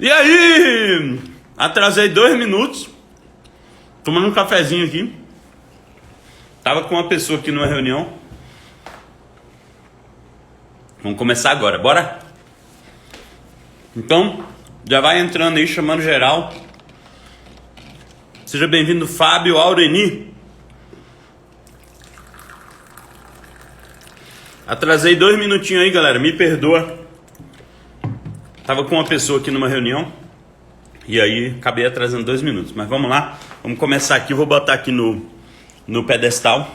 E aí? Atrasei 2 minutos, tomando um cafezinho aqui. Tava com uma pessoa aqui numa reunião. Vamos começar agora, bora? Então, já vai entrando aí, chamando geral. Seja bem-vindo, Fábio Aureni. Atrasei 2 minutinhos aí, galera, me perdoa. Tava com uma pessoa aqui numa reunião e aí acabei atrasando 2 minutos. Mas vamos lá, vamos começar aqui. Vou botar aqui no pedestal,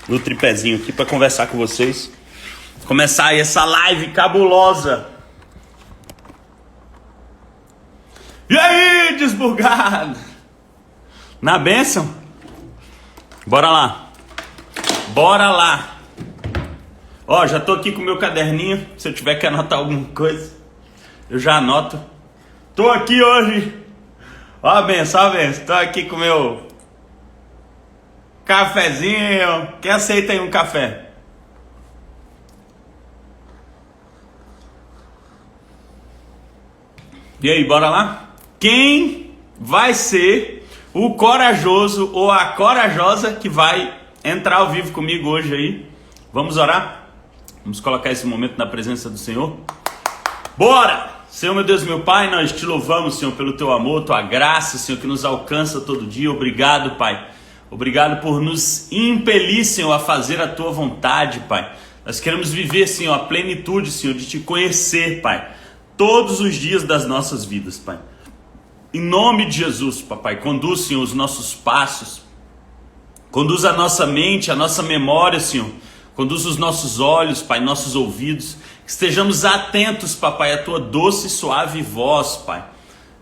no tripézinho aqui para conversar com vocês. Começar aí essa live cabulosa. E aí, desbugado? Na bênção? Bora lá. Bora lá. Ó, já tô aqui com o meu caderninho. Se eu tiver que anotar alguma coisa, eu já anoto. Tô aqui hoje. Ó, benção, benção. Tô aqui com o meu cafezinho. Quem aceita aí um café? E aí, bora lá? Quem vai ser o corajoso ou a corajosa que vai entrar ao vivo comigo hoje aí? Vamos orar? Vamos colocar esse momento na presença do Senhor? Bora! Senhor, meu Deus, meu Pai, nós te louvamos, Senhor, pelo teu amor, tua graça, Senhor, que nos alcança todo dia. Obrigado, Pai. Obrigado por nos impelir, Senhor, a fazer a tua vontade, Pai. Nós queremos viver, Senhor, a plenitude, Senhor, de te conhecer, Pai, todos os dias das nossas vidas, Pai. Em nome de Jesus, Papai, conduz, Senhor, os nossos passos. Conduz a nossa mente, a nossa memória, Senhor. Conduz os nossos olhos, Pai, nossos ouvidos. Que estejamos atentos, Papai, à tua doce e suave voz, Pai.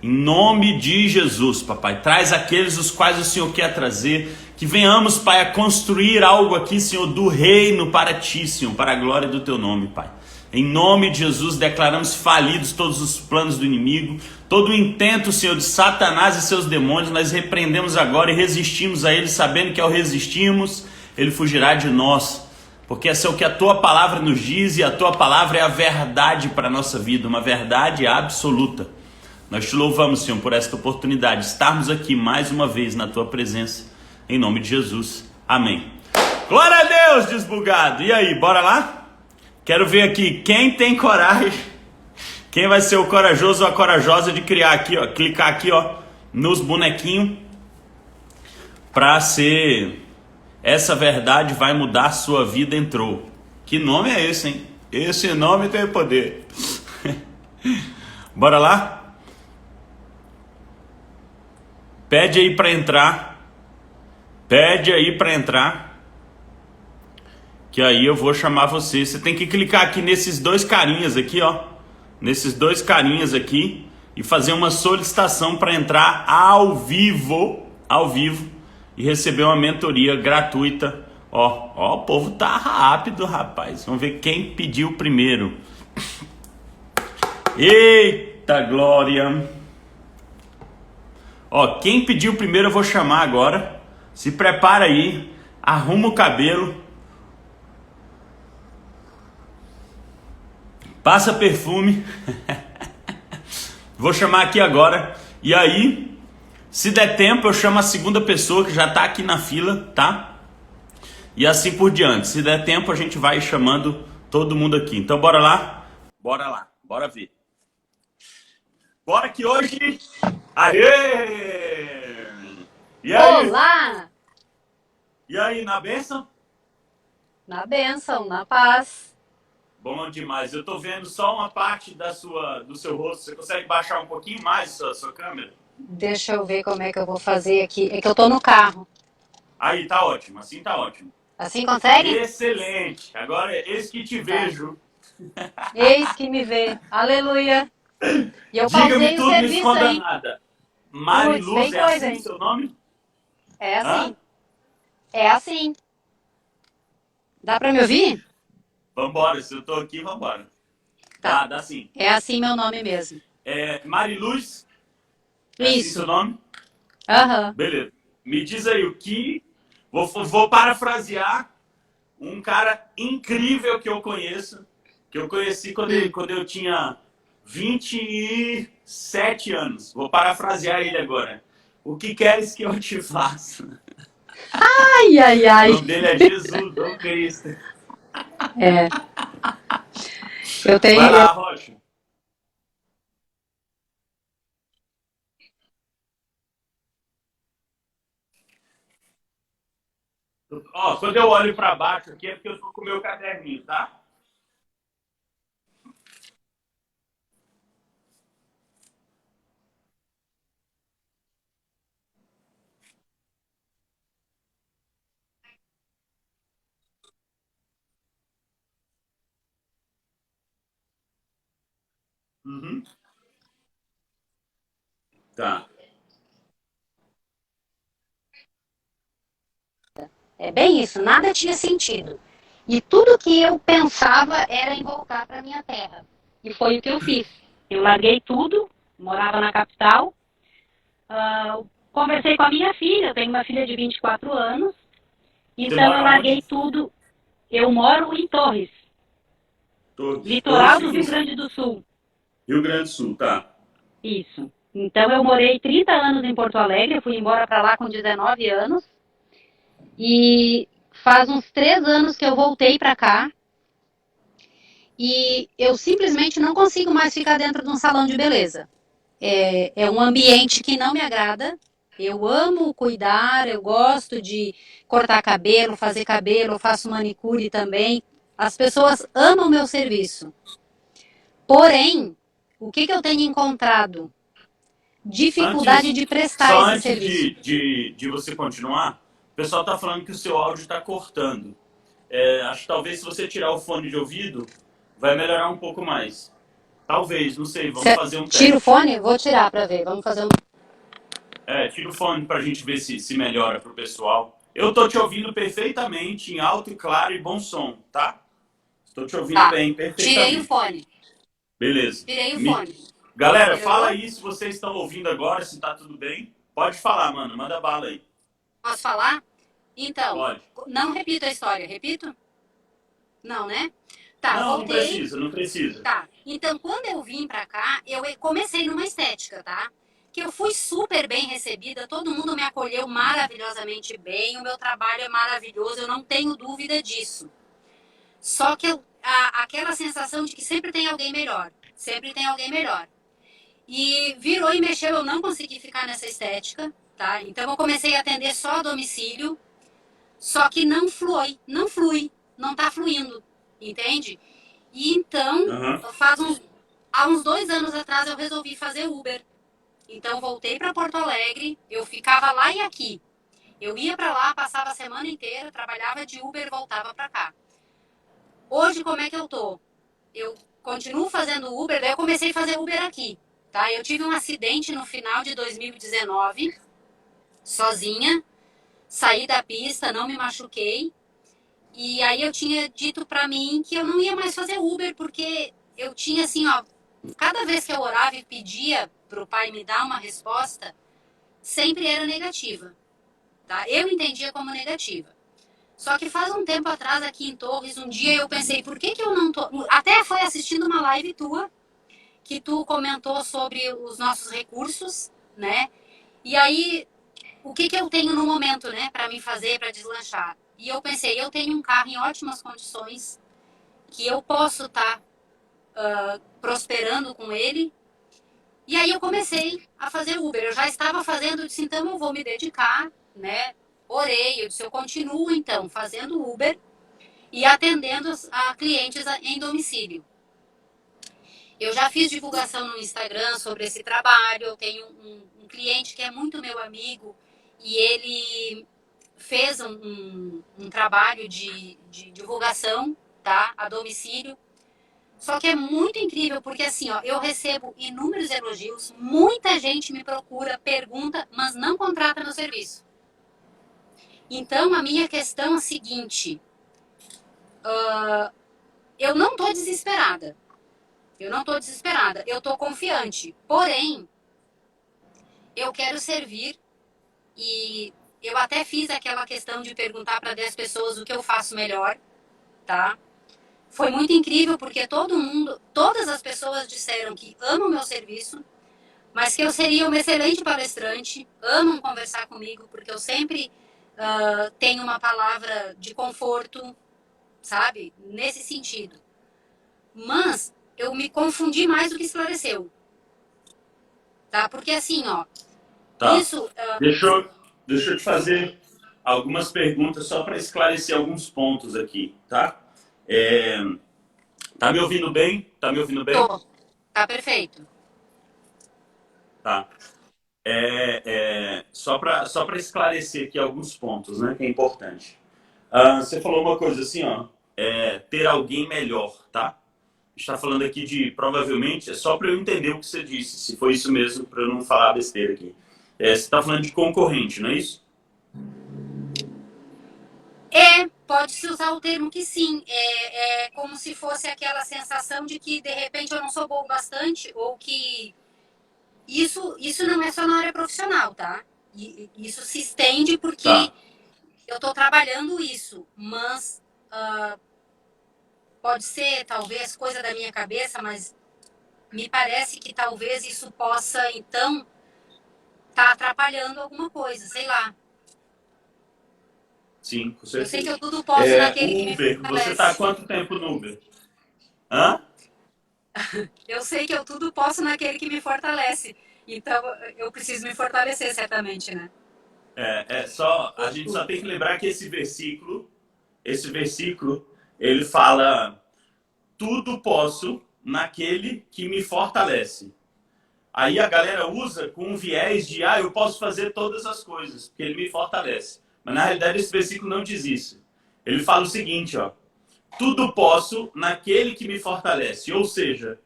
Em nome de Jesus, Papai. Traz aqueles os quais o Senhor quer trazer. Que venhamos, Pai, a construir algo aqui, Senhor, do reino para ti, Senhor, para a glória do teu nome, Pai. Em nome de Jesus, declaramos falidos todos os planos do inimigo. Todo o intento, Senhor, de Satanás e seus demônios, nós repreendemos agora e resistimos a ele, sabendo que ao resistirmos, ele fugirá de nós. Porque essa é o que a tua palavra nos diz e a tua palavra é a verdade para a nossa vida, uma verdade absoluta. Nós te louvamos, Senhor, por esta oportunidade de estarmos aqui mais uma vez na tua presença, em nome de Jesus. Amém. Glória a Deus, desbugado. E aí, bora lá? Quero ver aqui quem tem coragem, quem vai ser o corajoso ou a corajosa de criar aqui, ó, clicar aqui, ó, nos bonequinhos para ser... Essa verdade vai mudar sua vida, entrou. Que nome é esse, hein? Esse nome tem poder. Bora lá? Pede aí para entrar. Pede aí para entrar. Que aí eu vou chamar você. Você tem que clicar aqui nesses 2 carinhas aqui, ó. Nesses 2 carinhas aqui. E fazer uma solicitação para entrar ao vivo. Ao vivo. E receber uma mentoria gratuita. Ó, o povo tá rápido, rapaz. Vamos ver quem pediu primeiro. Eita glória. Ó, quem pediu primeiro eu vou chamar agora. Se prepara aí. Arruma o cabelo. Passa perfume. Vou chamar aqui agora. E aí... Se der tempo, eu chamo a segunda pessoa que já está aqui na fila, tá? E assim por diante. Se der tempo, a gente vai chamando todo mundo aqui. Então, bora lá? Bora lá. Bora ver. Bora que hoje... Aê! E aí? Olá! E aí, na bênção? Na bênção, na paz. Bom demais. Eu tô vendo só uma parte do seu rosto. Você consegue baixar um pouquinho mais a sua câmera? Deixa eu ver como é que eu vou fazer aqui. É que eu tô no carro. Aí, tá ótimo. Assim tá ótimo. Assim consegue? Excelente. Agora, eis que te vejo. Eis que me vê. Aleluia. E eu Diga-me pausei o tudo, me serviço, esconda hein? nada. Putz, Mariluz, bem é coisa, assim hein? seu nome? É assim. Hã? É assim. Dá pra me ouvir? Vambora, se eu tô aqui, vambora. Tá. Dá sim. É assim meu nome mesmo. Mariluz, é assim seu Isso. nome? Aham. Beleza. Me diz aí o que. Vou parafrasear um cara incrível que eu conheci Hum. quando eu tinha 27 anos. Vou parafrasear ele agora. O que queres que eu te faça? Ai, ai, O ai. nome dele é Jesus ou Cristo. É, eu Vai tenho. lá, Rocha. Ó, quando eu olho para baixo aqui é porque eu tô com o meu caderninho, tá? Uhum. Tá. É bem isso, nada tinha sentido. E tudo que eu pensava era em voltar para minha terra. E foi o que eu fiz. Eu larguei tudo, morava na capital, conversei com a minha filha, eu tenho uma filha de 24 anos, Você então eu mora larguei onde? tudo. Eu moro em Torres, Torres. Torres litoral do fica Rio em Grande do Sul. Rio Grande do Sul, tá? Isso. Então eu morei 30 anos em Porto Alegre, eu fui embora para lá com 19 anos e faz uns 3 anos que eu voltei para cá e eu simplesmente não consigo mais ficar dentro de um salão de beleza. É um ambiente que não me agrada. Eu amo cuidar, eu gosto de cortar cabelo, eu faço manicure também. As pessoas amam o meu serviço. Porém, o que eu tenho encontrado? Dificuldade Antes, de prestar só esse antes serviço. de você continuar, o pessoal tá falando que o seu áudio tá cortando. Acho que talvez se você tirar o fone de ouvido, vai melhorar um pouco mais. Talvez, não sei, vamos fazer um Tira o teste. fone? Vou tirar para ver. Vamos fazer um. Tira o fone pra gente ver se melhora pro pessoal. Eu tô te ouvindo perfeitamente, em alto e claro e bom som, tá? Estou te ouvindo Tá. bem, Tirei o perfeitamente. fone. Beleza. Tirei o fone. Galera, fala Melhorou? aí se vocês estão ouvindo agora, se tá tudo bem. Pode falar, mano, manda bala aí. Posso falar? Então, Pode. não repito a história. Repito? Não, né? Tá, Não, não voltei. precisa, não precisa. Tá. Então, quando eu vim pra cá, eu comecei numa estética, tá? Que eu fui super bem recebida, todo mundo me acolheu maravilhosamente bem, o meu trabalho é maravilhoso, eu não tenho dúvida disso. Só que aquela sensação de que sempre tem alguém melhor, sempre tem alguém melhor. E virou e mexeu, eu não consegui ficar nessa estética, tá? Então eu comecei a atender só a domicílio, só que não flui, não flui, não tá fluindo, entende? E então, Aham. há uns 2 anos atrás eu resolvi fazer Uber. Então voltei para Porto Alegre, eu ficava lá e aqui. Eu ia para lá, passava a semana inteira, trabalhava de Uber e voltava para cá. Hoje como é que eu tô? Eu continuo fazendo Uber, daí eu comecei a fazer Uber aqui, tá? Eu tive um acidente no final de 2019, sozinha, saí da pista, não me machuquei. E aí eu tinha dito pra mim que eu não ia mais fazer Uber, porque eu tinha assim, ó, cada vez que eu orava e pedia pro pai me dar uma resposta, sempre era negativa, tá? Eu entendia como negativa. Só que faz um tempo atrás aqui em Torres, um dia eu pensei, por que que eu não tô... Até foi assistindo uma live tua, que tu comentou sobre os nossos recursos, né? E aí, o que que eu tenho no momento, né, para me fazer, para deslanchar? E eu pensei, eu tenho um carro em ótimas condições, que eu posso estar prosperando com ele. E aí eu comecei a fazer Uber. Eu já estava fazendo, eu disse, então eu vou me dedicar, né? Orei, eu disse, eu continuo então fazendo Uber e atendendo a clientes em domicílio. Eu já fiz divulgação no Instagram sobre esse trabalho. Eu tenho um cliente que é muito meu amigo e ele fez um trabalho de divulgação, tá, a domicílio. Só que é muito incrível porque assim, ó, eu recebo inúmeros elogios, muita gente me procura, pergunta, mas não contrata meu serviço. Então a minha questão é a seguinte: eu não estou desesperada. Eu não estou desesperada, eu estou confiante. Porém, eu quero servir e Eu até fiz aquela questão de perguntar para 10 pessoas o que eu faço melhor, tá? Foi muito incrível porque todas as pessoas disseram que amam o meu serviço, mas que eu seria uma excelente palestrante, amam conversar comigo, porque eu sempre tenho uma palavra de conforto, sabe? Nesse sentido. Mas eu me confundi mais do que esclareceu, tá? Porque assim, ó, Tá. isso... Deixa eu, deixa eu te fazer algumas perguntas só para esclarecer alguns pontos aqui, tá? É, tá me ouvindo bem? Tá me ouvindo bem? Tô, tá perfeito. Tá. Só para esclarecer aqui alguns pontos, né, que é importante. Você falou uma coisa assim, ó, ter alguém melhor, tá? A gente está falando aqui de, provavelmente, é só para eu entender o que você disse, se foi isso mesmo, para eu não falar besteira aqui. Você está falando de concorrente, não é isso? Pode-se usar o termo que sim. É como se fosse aquela sensação de que, de repente, eu não sou bom o bastante, ou que isso não é só na área profissional, tá? Isso se estende porque Tá. eu estou trabalhando isso, mas pode ser, talvez, coisa da minha cabeça, mas me parece que talvez isso possa, então, estar atrapalhando alguma coisa, sei lá. Sim, com Eu sei que certeza. eu tudo posso naquele que O me Uber, você está há fortalece. quanto tempo no Uber? Hã? Eu sei que eu tudo posso naquele que me fortalece. Então, eu preciso me fortalecer, certamente, né? A gente só tem que lembrar que esse versículo, ele fala, tudo posso naquele que me fortalece. Aí a galera usa com um viés de, eu posso fazer todas as coisas, porque ele me fortalece. Mas na realidade esse versículo não diz isso. Ele fala o seguinte, ó, tudo posso naquele que me fortalece. Ou seja,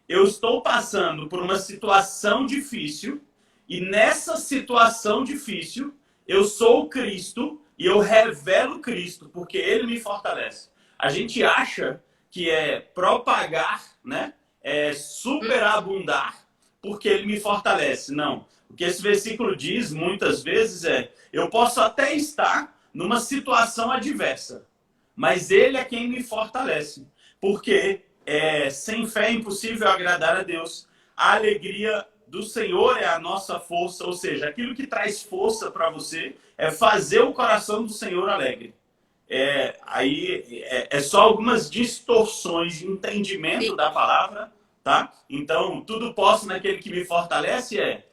eu estou passando por uma situação difícil e nessa situação difícil eu sou Cristo e eu revelo Cristo porque ele me fortalece. A gente acha que é propagar, né? É superabundar porque ele me fortalece. Não. O que esse versículo diz muitas vezes é: eu posso até estar numa situação adversa, mas ele é quem me fortalece. Porque sem fé é impossível agradar a Deus. A alegria do Senhor é a nossa força, ou seja, aquilo que traz força para você é fazer o coração do Senhor alegre. É só algumas distorções de entendimento Sim. da palavra, tá? Então, tudo posso naquele que me fortalece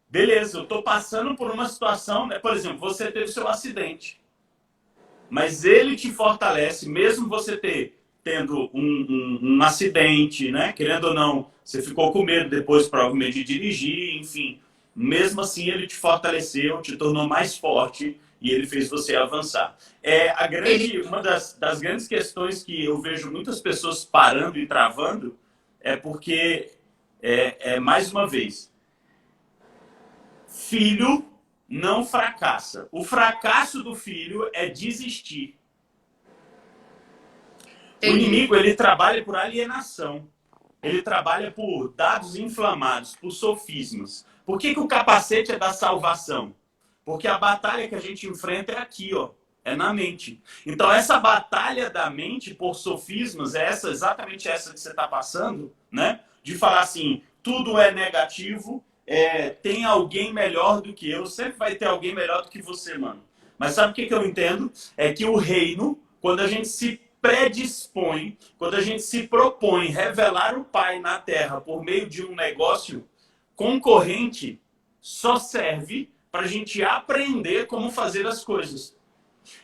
beleza, eu estou passando por uma situação, né? Por exemplo, você teve seu acidente, mas ele te fortalece, mesmo você tendo um acidente, né? Querendo ou não, você ficou com medo depois, provavelmente, de dirigir, enfim. Mesmo assim, ele te fortaleceu, te tornou mais forte e ele fez você avançar. Ele, Uma das grandes questões que eu vejo muitas pessoas parando e travando é porque, mais uma vez, filho não fracassa. O fracasso do filho é desistir. O entendi. inimigo, ele trabalha por alienação. Ele trabalha por dados inflamados, por sofismas. Por que o capacete é da salvação? Porque a batalha que a gente enfrenta é aqui, ó. É na mente. Então, essa batalha da mente por sofismas é exatamente essa que você está passando, né? De falar assim, tudo é negativo, tem alguém melhor do que eu, sempre vai ter alguém melhor do que você, mano. Mas sabe o que eu entendo? É que o reino, quando a gente se predispõe, quando a gente se propõe revelar o Pai na Terra por meio de um negócio concorrente, só serve para a gente aprender como fazer as coisas.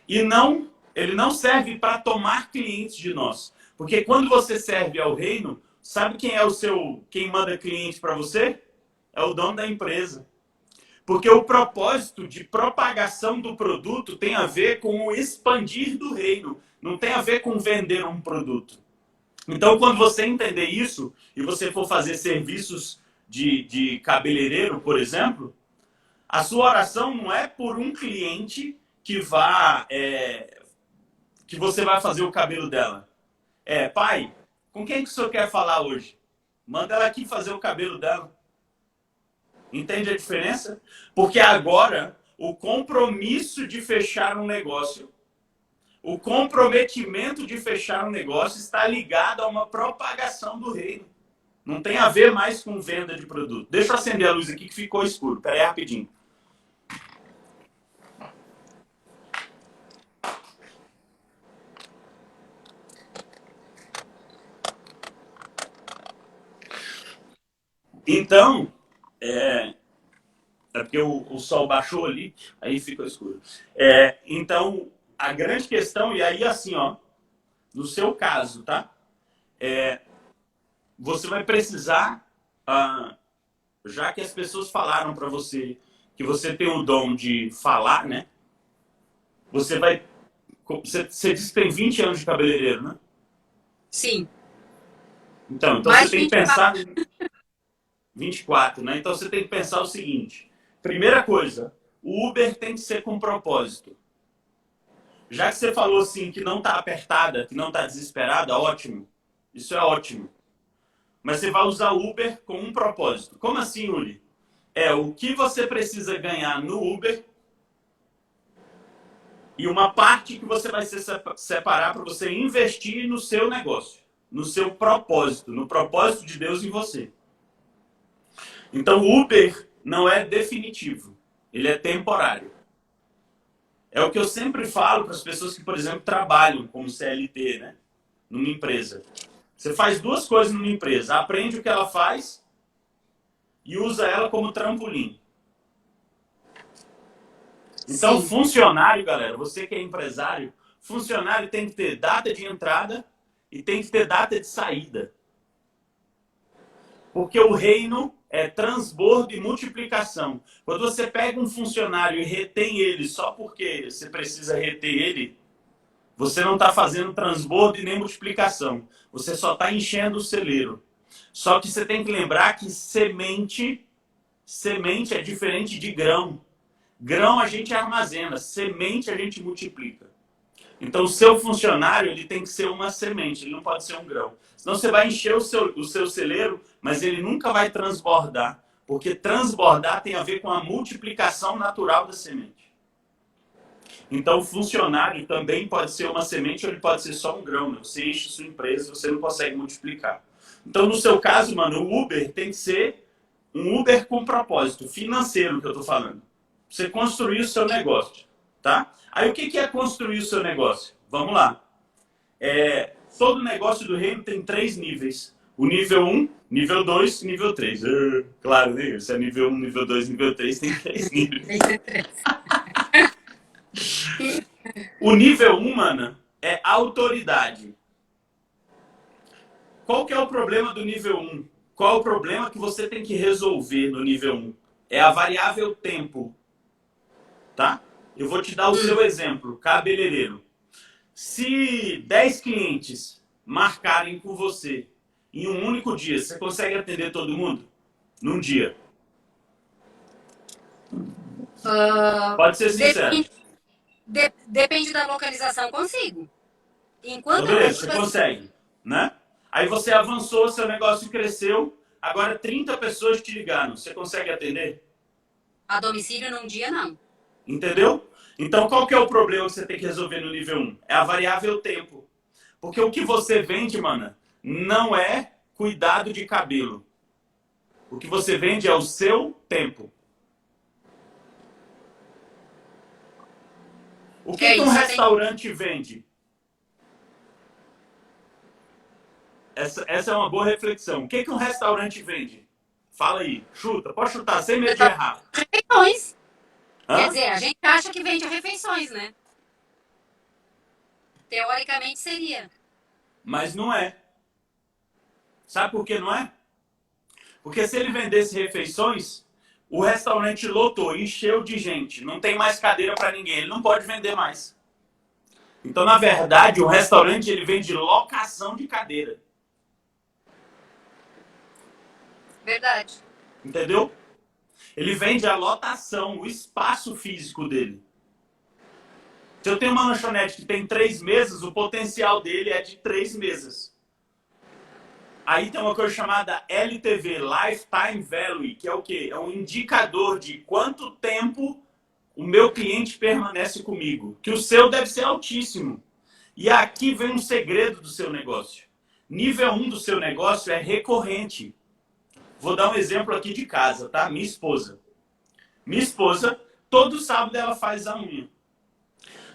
E não, ele não serve para tomar clientes de nós. Porque quando você serve ao reino, sabe quem é quem manda cliente para você? É o dono da empresa. Porque o propósito de propagação do produto tem a ver com o expandir do reino, não tem a ver com vender um produto. Então, quando você entender isso e você for fazer serviços de cabeleireiro, por exemplo, a sua oração não é por um cliente que você vai fazer o cabelo dela. Pai, com quem que o senhor quer falar hoje? Manda ela aqui fazer o cabelo dela. Entende a diferença? Porque agora o compromisso de fechar um negócio, o comprometimento de fechar um negócio está ligado a uma propagação do reino. Não tem a ver mais com venda de produto. Deixa eu acender a luz aqui que ficou escuro. Pera aí rapidinho. Então, é porque o sol baixou ali, aí ficou escuro. Então, a grande questão, e aí assim, ó, no seu caso, tá? Você vai precisar, já que as pessoas falaram para você que você tem o dom de falar, né? Você disse que tem 20 anos de cabeleireiro, né? Sim. Então Mais você tem que 24. pensar 24, né? Então você tem que pensar o seguinte: primeira coisa, o Uber tem que ser com propósito. Já que você falou assim que não está apertada, que não está desesperada, ótimo. Isso é ótimo. Mas você vai usar o Uber com um propósito. Como assim, Uli? É o que você precisa ganhar no Uber e uma parte que você vai separar para você investir no seu negócio, no seu propósito, no propósito de Deus em você. Então, o Uber não é definitivo, ele é temporário. É o que eu sempre falo para as pessoas que, por exemplo, trabalham como CLT, né, numa empresa. Você faz duas coisas numa empresa, aprende o que ela faz e usa ela como trampolim. Então, Sim. funcionário, galera, você que é empresário, funcionário tem que ter data de entrada e tem que ter data de saída. Porque o reino é transbordo e multiplicação. Quando você pega um funcionário e retém ele só porque você precisa reter ele, você não está fazendo transbordo e nem multiplicação. Você só está enchendo o celeiro. Só que você tem que lembrar que semente é diferente de grão. Grão a gente armazena, semente a gente multiplica. Então, o seu funcionário ele tem que ser uma semente, ele não pode ser um grão. Senão você vai encher o seu celeiro, mas ele nunca vai transbordar. Porque transbordar tem a ver com a multiplicação natural da semente. Então, o funcionário também pode ser uma semente ou ele pode ser só um grão. Né? Você enche sua empresa, você não consegue multiplicar. Então, no seu caso, mano, o Uber tem que ser um Uber com propósito financeiro que eu estou falando. Você construir o seu negócio, tá? Aí o que é construir o seu negócio? Vamos lá. Todo negócio do reino tem 3 níveis. O nível 1, nível 2 e nível 3. Claro, né? Se é nível 1, nível 2, nível 3, tem 3 níveis. O nível 1, mano, é autoridade. Qual que é o problema do nível 1? Qual é o problema que você tem que resolver no nível 1? É a variável tempo. Tá? Eu vou te dar o seu exemplo, cabeleireiro. Se 10 clientes marcarem com você em um único dia, você consegue atender todo mundo? Num dia? Pode ser sincero. Depende da localização, consigo. Então, Enquanto beleza, você consegue, né? Aí você avançou, seu negócio cresceu, agora 30 pessoas te ligaram. Você consegue atender? a domicílio num dia, não. Entendeu? Então, qual que é o problema que você tem que resolver no nível 1? É a variável tempo. Porque o que você vende, mano, não é cuidado de cabelo. O que você vende é o seu tempo. O que um restaurante vende? Essa é uma boa reflexão. O que um restaurante vende? Fala aí, chuta, pode chutar, sem medo de errar. Refeições. Hã? Quer dizer, a gente acha que vende refeições, né? Teoricamente seria. Mas não é. Sabe por que não é? Porque se ele vendesse refeições, o restaurante lotou, encheu de gente, não tem mais cadeira para ninguém, ele não pode vender mais. Então, na verdade, o restaurante ele vende locação de cadeira. Verdade. Entendeu? Ele vende a lotação, o espaço físico dele. Se eu tenho uma lanchonete que tem 3 mesas, o potencial dele é de 3 mesas. Aí tem uma coisa chamada LTV, Lifetime Value, que é o quê? É um indicador de quanto tempo o meu cliente permanece comigo, que o seu deve ser altíssimo. E aqui vem um segredo do seu negócio. Nível 1 do seu negócio é recorrente. Vou dar um exemplo aqui de casa, tá? Minha esposa. Minha esposa, todo sábado ela faz a unha.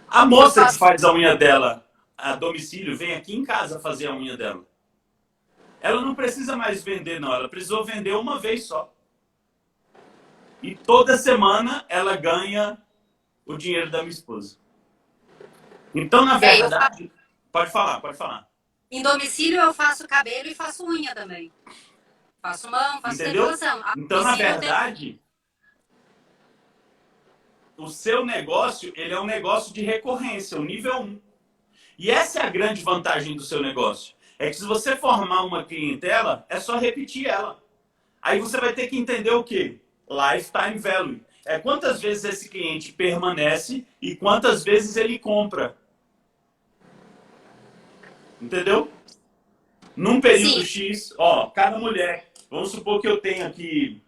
A moça que faz a unha dela a domicílio vem aqui em casa fazer a unha dela. Ela não precisa mais vender, não. Ela precisou vender uma vez só. E toda semana ela ganha o dinheiro da minha esposa. Então, na verdade... Pode falar, pode falar. Em domicílio eu faço cabelo e faço unha também. Faço mão, faço depilação. Então, na verdade, o seu negócio, ele é um negócio de recorrência, o nível 1. E essa é a grande vantagem do seu negócio. É que se você formar uma clientela, é só repetir ela. Aí você vai ter que entender o quê? Lifetime value. É quantas vezes esse cliente permanece e quantas vezes ele compra. Entendeu? Num período X, ó, cada mulher, vamos supor que eu tenho aqui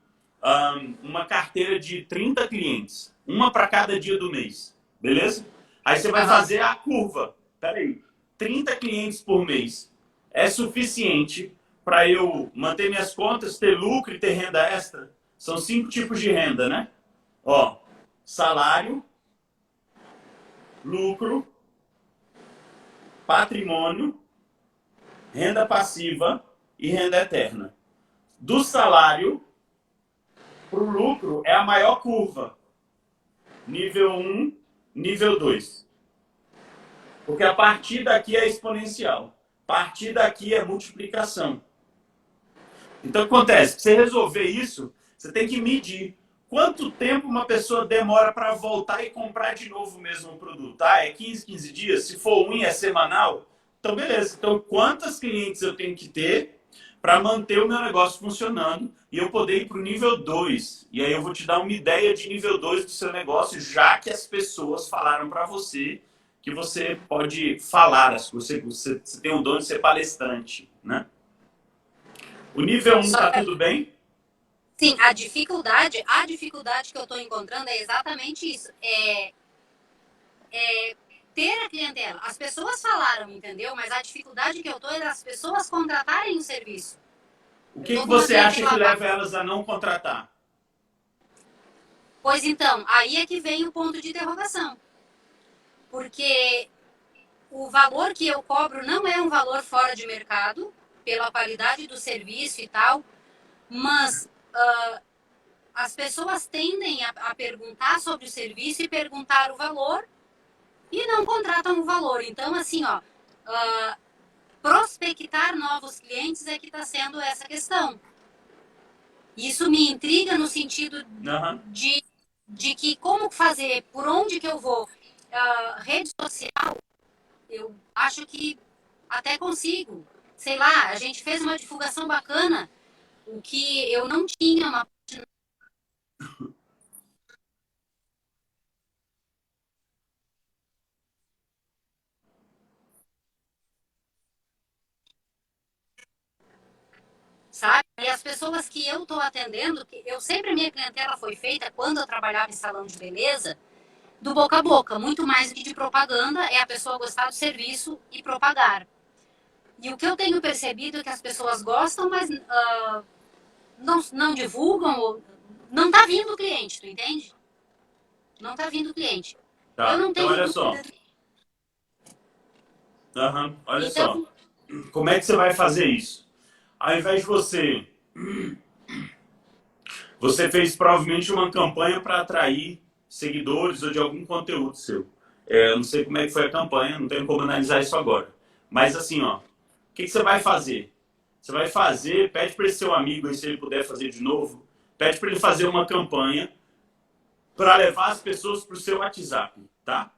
uma carteira de 30 clientes, uma para cada dia do mês, beleza? Aí você vai fazer a curva. Peraí, 30 clientes por mês é suficiente para eu manter minhas contas, ter lucro e ter renda extra? São 5 tipos de renda, né? Ó, salário, lucro, patrimônio, renda passiva e renda eterna. Do salário para o lucro é a maior curva. Nível 1, nível 2. Porque a partir daqui é exponencial. A partir daqui é multiplicação. Então, o que acontece? Para você resolver isso, você tem que medir quanto tempo uma pessoa demora para voltar e comprar de novo o mesmo produto. Ah, é 15 dias? Se for unha, é semanal? Então, beleza. Então, quantas clientes eu tenho que ter para manter o meu negócio funcionando e eu poder ir para o nível 2? E aí eu vou te dar uma ideia de nível 2 do seu negócio, já que as pessoas falaram para você que você pode falar, você tem o dom de ser palestrante, né? O nível 1 está tudo bem? Sim, a dificuldade que eu estou encontrando é exatamente isso. Ter a clientela. As pessoas falaram, entendeu? Mas a dificuldade que eu estou é das pessoas contratarem o serviço. O que você acha que leva elas a não contratar? Pois então, aí é que vem o ponto de interrogação. Porque o valor que eu cobro não é um valor fora de mercado, pela qualidade do serviço e tal, mas as pessoas tendem a perguntar sobre o serviço e perguntar o valor e não contratam o valor. Então, assim, ó, prospectar novos clientes é que está sendo essa questão. Isso me intriga no sentido de que como fazer, por onde que eu vou. Rede social, eu acho que até consigo. Sei lá, a gente fez uma divulgação bacana, o que eu não tinha uma... Sabe? E as pessoas que eu estou atendendo, eu sempre, minha clientela foi feita, quando eu trabalhava em salão de beleza, do boca a boca, muito mais do que de propaganda, é a pessoa gostar do serviço e propagar. E o que eu tenho percebido é que as pessoas gostam, mas não divulgam, não tá vindo o cliente, tu entende? Não tá vindo o cliente. Tá, eu não tenho então olha só. Olha só. Como é que você vai fazer isso? Ao invés de você fez provavelmente uma campanha para atrair seguidores ou de algum conteúdo seu. Eu não sei como é que foi a campanha, não tenho como analisar isso agora. Mas assim, ó, o que você vai fazer? Você vai fazer, pede para esse seu amigo, se ele puder fazer de novo, pede para ele fazer uma campanha para levar as pessoas para o seu WhatsApp, tá?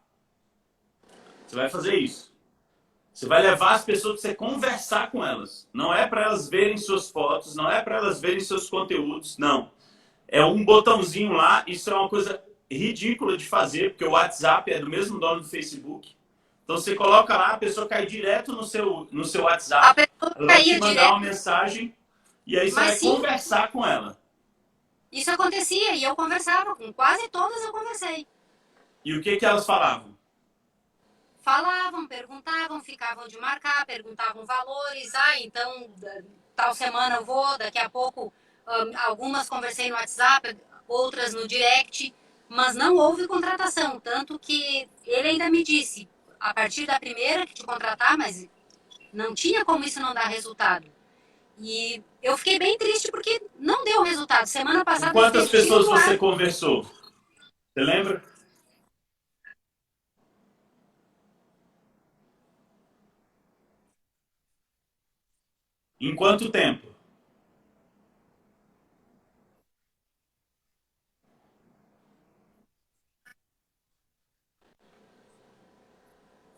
Você vai fazer isso. Você vai levar as pessoas para você conversar com elas. Não é para elas verem suas fotos, não é para elas verem seus conteúdos, não. É um botãozinho lá, isso é uma coisa ridícula de fazer, porque o WhatsApp é do mesmo dono do Facebook. Então você coloca lá, a pessoa cai direto no seu WhatsApp, ela vai te mandar uma mensagem e aí você vai conversar com ela. Isso acontecia e eu conversava com quase todas, eu conversei. E o que que elas falavam? Falavam, perguntavam, ficavam de marcar, perguntavam valores. Então, tal semana eu vou, daqui a pouco, algumas conversei no WhatsApp, outras no direct, mas não houve contratação. Tanto que ele ainda me disse, a partir da primeira que te contratar, mas não tinha como isso não dar resultado. E eu fiquei bem triste porque não deu resultado. Semana Com passada eu quantas estive pessoas no você ar. conversou? Você lembra? Em quanto tempo?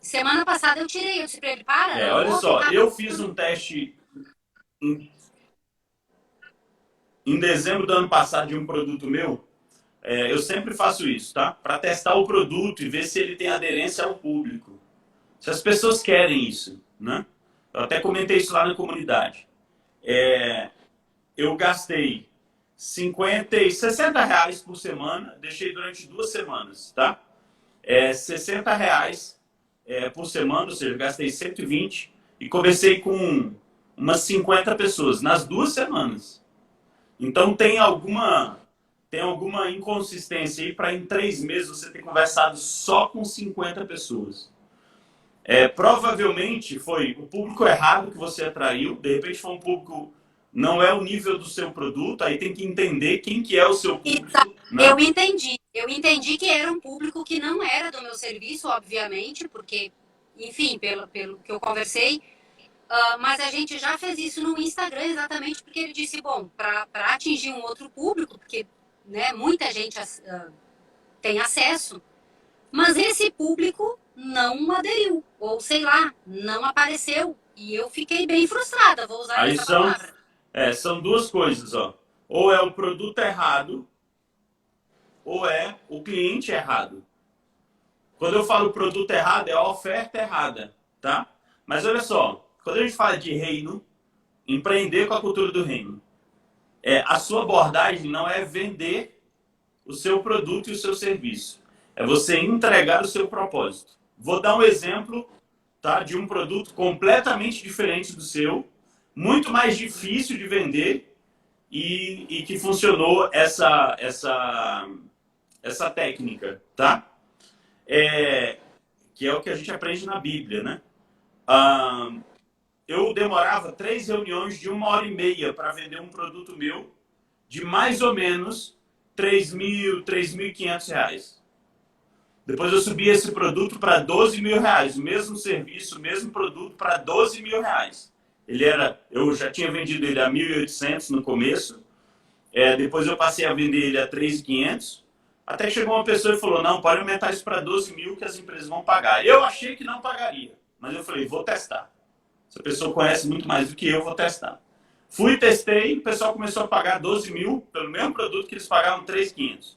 Semana passada eu tirei, eu disse pra ele, para, É, não olha vou só, ficar eu fiz procurando. um teste em, em dezembro do ano passado de um produto meu. Eu sempre faço isso, tá? Para testar o produto e ver se ele tem aderência ao público. Se as pessoas querem isso, né? Eu até comentei isso lá na comunidade. É, eu gastei 50 e 60 reais por semana, deixei durante 2 semanas, tá? 60 reais por semana, ou seja, gastei 120 e conversei com umas 50 pessoas nas 2 semanas. Então tem alguma inconsistência aí para em 3 meses você ter conversado só com 50 pessoas. Provavelmente foi o público errado que você atraiu, de repente foi um público, não é o nível do seu produto, aí tem que entender quem que é o seu E público, eu né? entendi. Eu entendi que era um público que não era do meu serviço, obviamente, porque, enfim, pelo que eu conversei. Mas a gente já fez isso no Instagram exatamente porque ele disse, bom, para atingir um outro público, porque né, muita gente tem acesso, mas esse público não aderiu, ou sei lá, não apareceu. E eu fiquei bem frustrada, vou usar Aí essa são, palavra. são duas coisas, ó. Ou é o produto errado, ou é o cliente errado. Quando eu falo produto errado, é a oferta errada, tá? Mas olha só, quando a gente fala de reino, empreender com a cultura do reino, a sua abordagem não é vender o seu produto e o seu serviço. É você entregar o seu propósito. Vou dar um exemplo, tá, de um produto completamente diferente do seu, muito mais difícil de vender e que funcionou essa técnica, tá? É, que é o que a gente aprende na Bíblia, né? Ah, eu demorava 3 reuniões de 1 hora e meia para vender um produto meu de mais ou menos 3.000, 3.500 reais. Depois eu subi esse produto para 12 mil reais, o mesmo serviço, o mesmo produto para 12 mil reais. Eu já tinha vendido ele a 1.800 no começo, depois eu passei a vender ele a 3.500, até que chegou uma pessoa e falou, não, pode aumentar isso para 12 mil que as empresas vão pagar. Eu achei que não pagaria, mas eu falei, vou testar. Se a pessoa conhece muito mais do que eu, vou testar. Fui, testei, o pessoal começou a pagar 12 mil pelo mesmo produto que eles pagavam 3.500.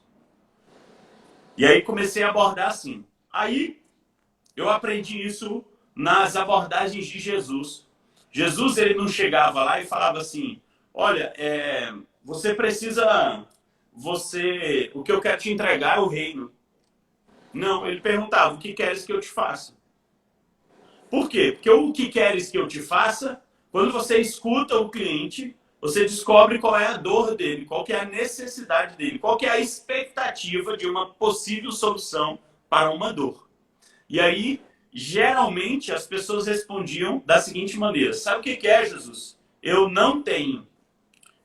E aí comecei a abordar assim. Aí eu aprendi isso nas abordagens de Jesus. Jesus ele não chegava lá e falava assim, olha, você precisa, o que eu quero te entregar é o reino. Não, ele perguntava, o que queres que eu te faça? Por quê? Porque o que queres que eu te faça, quando você escuta o cliente, você descobre qual é a dor dele, qual que é a necessidade dele, qual que é a expectativa de uma possível solução para uma dor. E aí, geralmente, as pessoas respondiam da seguinte maneira: sabe o que é, Jesus? Eu não tenho,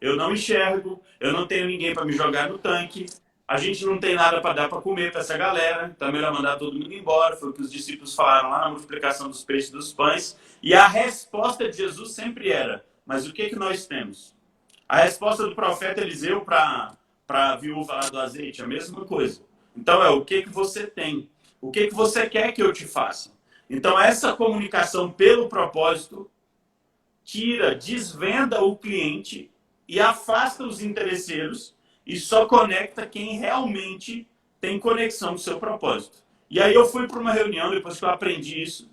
eu não enxergo, eu não tenho ninguém para me jogar no tanque, a gente não tem nada para dar para comer para essa galera, então é melhor mandar todo mundo embora. Foi o que os discípulos falaram lá na multiplicação dos peixes e dos pães. E a resposta de Jesus sempre era: mas o que, que nós temos? A resposta do profeta Eliseu para a viúva lá do azeite, a mesma coisa. Então o que, que você tem? O que, que você quer que eu te faça? Então essa comunicação pelo propósito desvenda o cliente e afasta os interesseiros e só conecta quem realmente tem conexão com o seu propósito. E aí eu fui para uma reunião, depois que eu aprendi isso,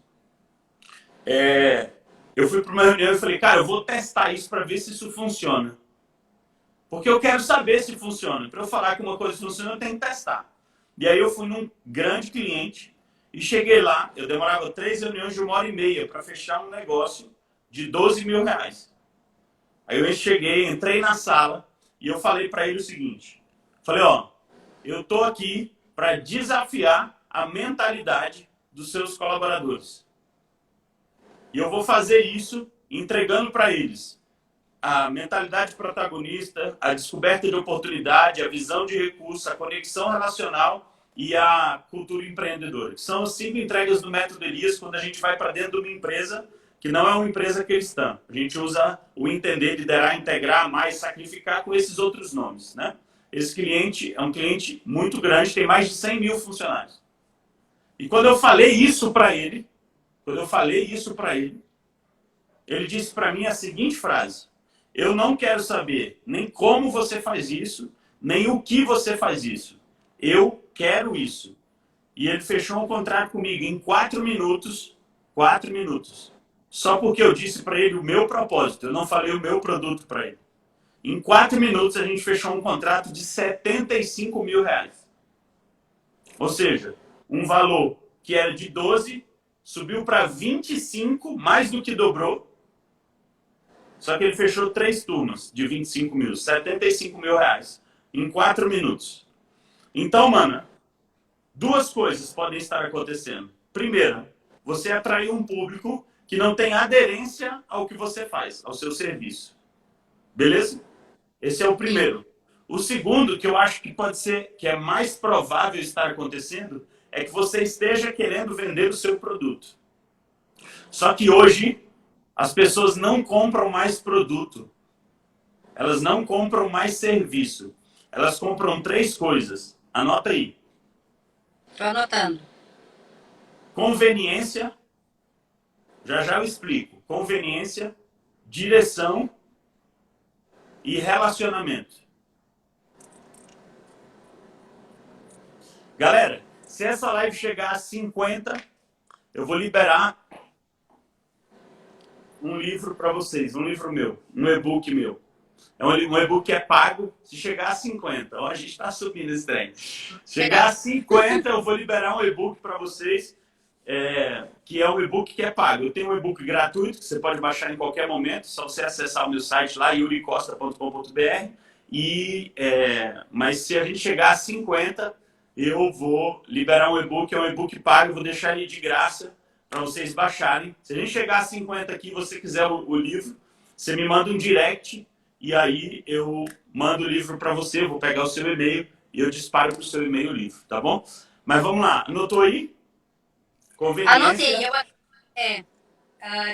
eu fui para uma reunião e falei, cara, eu vou testar isso para ver se isso funciona. Porque eu quero saber se funciona. Para eu falar que uma coisa funciona, eu tenho que testar. E aí eu fui num grande cliente e cheguei lá, eu demorava 3 reuniões de 1h30 para fechar um negócio de 12 mil reais. Aí eu cheguei, entrei na sala e eu falei para ele o seguinte, falei, ó, eu tô aqui para desafiar a mentalidade dos seus colaboradores. E eu vou fazer isso entregando para eles a mentalidade protagonista, a descoberta de oportunidade, a visão de recurso, a conexão relacional e a cultura empreendedora. Que são as 5 entregas do Método Elias quando a gente vai para dentro de uma empresa que não é uma empresa cristã. A gente usa o entender, liderar, integrar, amar e sacrificar com esses outros nomes, né? Esse cliente é um cliente muito grande, tem mais de 100 mil funcionários. E quando eu falei isso para ele, ele disse para mim a seguinte frase: eu não quero saber nem como você faz isso, nem o que você faz isso. Eu quero isso. E ele fechou um contrato comigo em 4 minutos. 4 minutos. Só porque eu disse para ele o meu propósito. Eu não falei o meu produto para ele. Em 4 minutos a gente fechou um contrato de 75 mil reais. Ou seja, um valor que era de 12, subiu para 25, mais do que dobrou. Só que ele fechou 3 turmas de 25 mil, 75 mil reais, em 4 minutos. Então, mano, 2 coisas podem estar acontecendo. Primeira, você atraiu um público que não tem aderência ao que você faz, ao seu serviço. Beleza? Esse é o primeiro. O segundo, que eu acho que pode ser, que é mais provável estar acontecendo, é que você esteja querendo vender o seu produto. Só que hoje, as pessoas não compram mais produto. Elas não compram mais serviço. Elas compram 3 coisas. Anota aí. Estou anotando. Conveniência. Já eu explico. Conveniência, direção e relacionamento. Galera, se essa live chegar a 50, eu vou liberar um livro para vocês, um livro meu, um e-book meu. É um e-book que é pago. Se chegar a 50, ó, a gente está subindo esse trem. Se chegar a 50, eu vou liberar um e-book para vocês, que é um e-book que é pago. Eu tenho um e-book gratuito que você pode baixar em qualquer momento, só você acessar o meu site lá, yuricosta.com.br. Mas se a gente chegar a 50, eu vou liberar um e-book, é um e-book pago, vou deixar ele de graça para vocês baixarem. Se a gente chegar a 50 aqui e você quiser o livro, você me manda um direct e aí eu mando o livro para você, vou pegar o seu e-mail e eu disparo para o seu e-mail o livro, tá bom? Mas vamos lá, anotou aí? Conveniência. Anotei.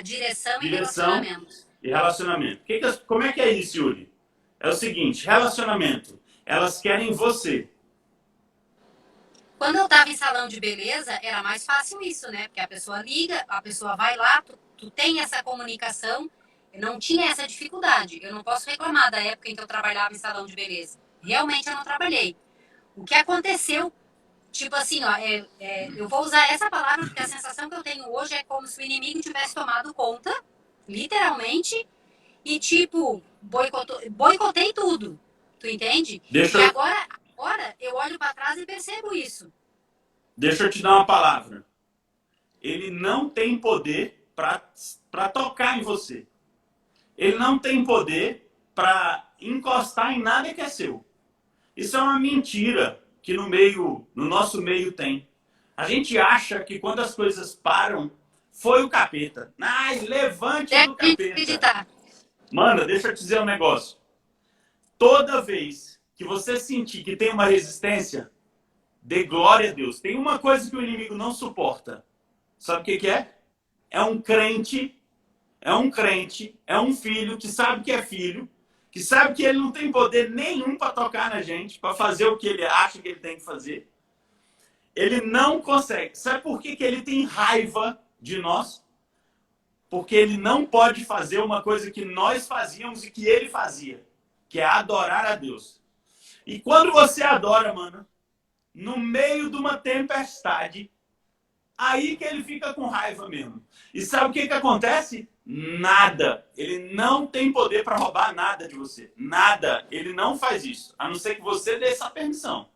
Direção e relacionamento. E relacionamento. Como é que é isso, Yuri? É o seguinte, relacionamento. Elas querem você. Quando eu estava em salão de beleza, era mais fácil isso, né? Porque a pessoa liga, a pessoa vai lá, tu tem essa comunicação. Eu não tinha essa dificuldade. Eu não posso reclamar da época em que eu trabalhava em salão de beleza. Realmente eu não trabalhei. O que aconteceu, tipo assim, ó, eu vou usar essa palavra porque a sensação que eu tenho hoje é como se o inimigo tivesse tomado conta, literalmente, e tipo, boicotei tudo. Tu entende? E agora eu olho para trás e percebo isso. Deixa eu te dar uma palavra. Ele não tem poder para tocar em você. Ele não tem poder para encostar em nada que é seu. Isso é uma mentira que no nosso meio tem. A gente acha que quando as coisas param, foi o capeta. Ai, levante do capeta. Acreditar. Mano, deixa eu te dizer um negócio. Toda vez que você sentir que tem uma resistência, dê glória a Deus. Tem uma coisa que o inimigo não suporta. Sabe o que é? É um crente, é um filho que sabe que é filho, que sabe que ele não tem poder nenhum para tocar na gente, para fazer o que ele acha que ele tem que fazer. Ele não consegue. Sabe por que ele tem raiva de nós? Porque ele não pode fazer uma coisa que nós fazíamos e que ele fazia, que é adorar a Deus. E quando você adora, mano, no meio de uma tempestade, aí que ele fica com raiva mesmo. E sabe o que acontece? Nada. Ele não tem poder para roubar nada de você. Nada. Ele não faz isso. A não ser que você dê essa permissão.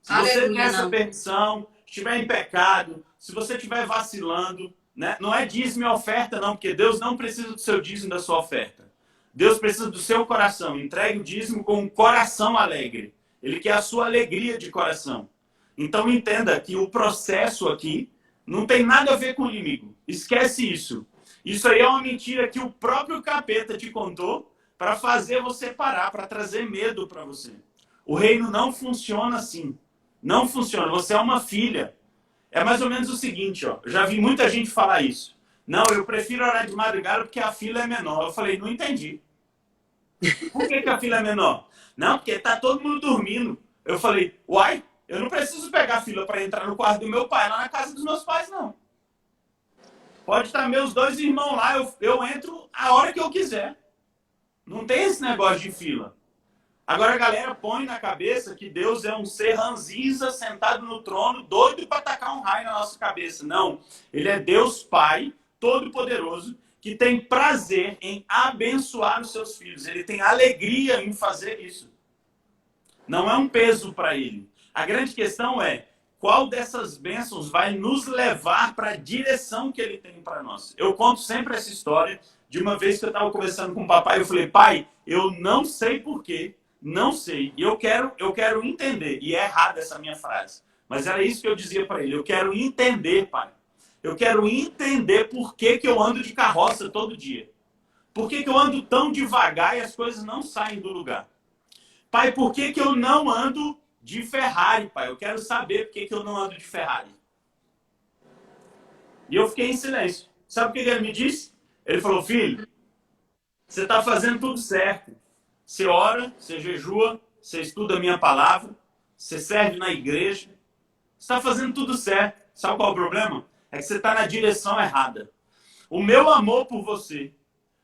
Se você tem Aleluia, essa não. permissão, estiver em pecado, se você estiver vacilando, né? Não é dízimo e oferta, não, porque Deus não precisa do seu dízimo, da sua oferta. Deus precisa do seu coração. Entregue o dízimo com um coração alegre. Ele quer a sua alegria de coração. Então entenda que o processo aqui não tem nada a ver com o inimigo. Esquece isso. Isso aí é uma mentira que o próprio capeta te contou para fazer você parar, para trazer medo para você. O reino não funciona assim. Não funciona. Você é uma filha. É mais ou menos o seguinte, ó. Eu já vi muita gente falar isso. Não, eu prefiro orar de madrugada porque a fila é menor. Eu falei, não entendi. Por que a fila é menor? Não, porque tá todo mundo dormindo. Eu falei, uai, eu não preciso pegar a fila para entrar no quarto do meu pai, lá na casa dos meus pais, não. Pode estar meus dois irmãos lá, eu entro a hora que eu quiser. Não tem esse negócio de fila. Agora a galera põe na cabeça que Deus é um ser ranzinza sentado no trono, doido para tacar um raio na nossa cabeça. Não. Ele é Deus Pai, todo-poderoso, que tem prazer em abençoar os seus filhos. Ele tem alegria em fazer isso. Não é um peso para ele. A grande questão é qual dessas bênçãos vai nos levar para a direção que ele tem para nós. Eu conto sempre essa história de uma vez que eu estava conversando com o papai. Eu falei, pai, eu não sei porquê, não sei. E eu quero entender. E é errada essa minha frase. Mas era isso que eu dizia para ele. Eu quero entender, pai. Eu quero entender por que eu ando de carroça todo dia. Por que eu ando tão devagar e as coisas não saem do lugar? Pai, por que eu não ando de Ferrari, pai? Eu quero saber por que eu não ando de Ferrari. E eu fiquei em silêncio. Sabe o que ele me disse? Ele falou, filho, você está fazendo tudo certo. Você ora, você jejua, você estuda a minha palavra, você serve na igreja. Você está fazendo tudo certo. Sabe qual é o problema? É que você está na direção errada. O meu amor por você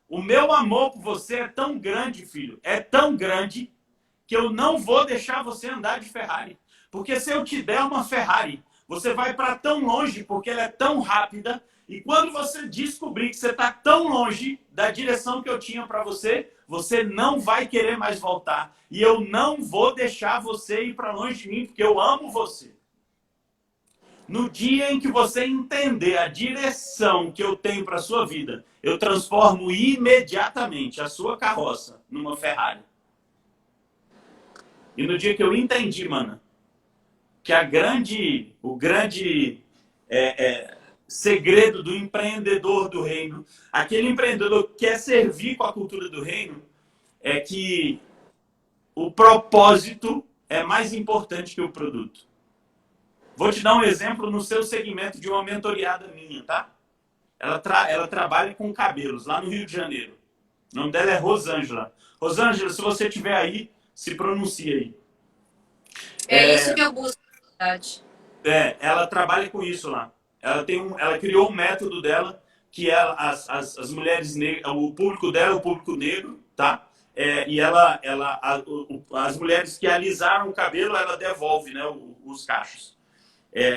é tão grande, filho. É tão grande que eu não vou deixar você andar de Ferrari. Porque se eu te der uma Ferrari, você vai para tão longe porque ela é tão rápida. E quando você descobrir que você está tão longe da direção que eu tinha para você, você não vai querer mais voltar. E eu não vou deixar você ir para longe de mim porque eu amo você. No dia em que você entender a direção que eu tenho para a sua vida, eu transformo imediatamente a sua carroça numa Ferrari. E no dia que eu entendi, mano, que o grande segredo do empreendedor do reino, aquele empreendedor que quer servir com a cultura do reino, é que o propósito é mais importante que o produto. Vou te dar um exemplo no seu segmento de uma mentoriada minha, tá? Ela trabalha com cabelos lá no Rio de Janeiro. O nome dela é Rosângela. Rosângela, se você estiver aí, se pronuncia aí. É isso que eu busco, na verdade. Ela trabalha com isso lá. Ela criou um método dela que as mulheres negras, o público dela é o público negro, tá? E as mulheres que alisaram o cabelo, ela devolve, né, os cachos.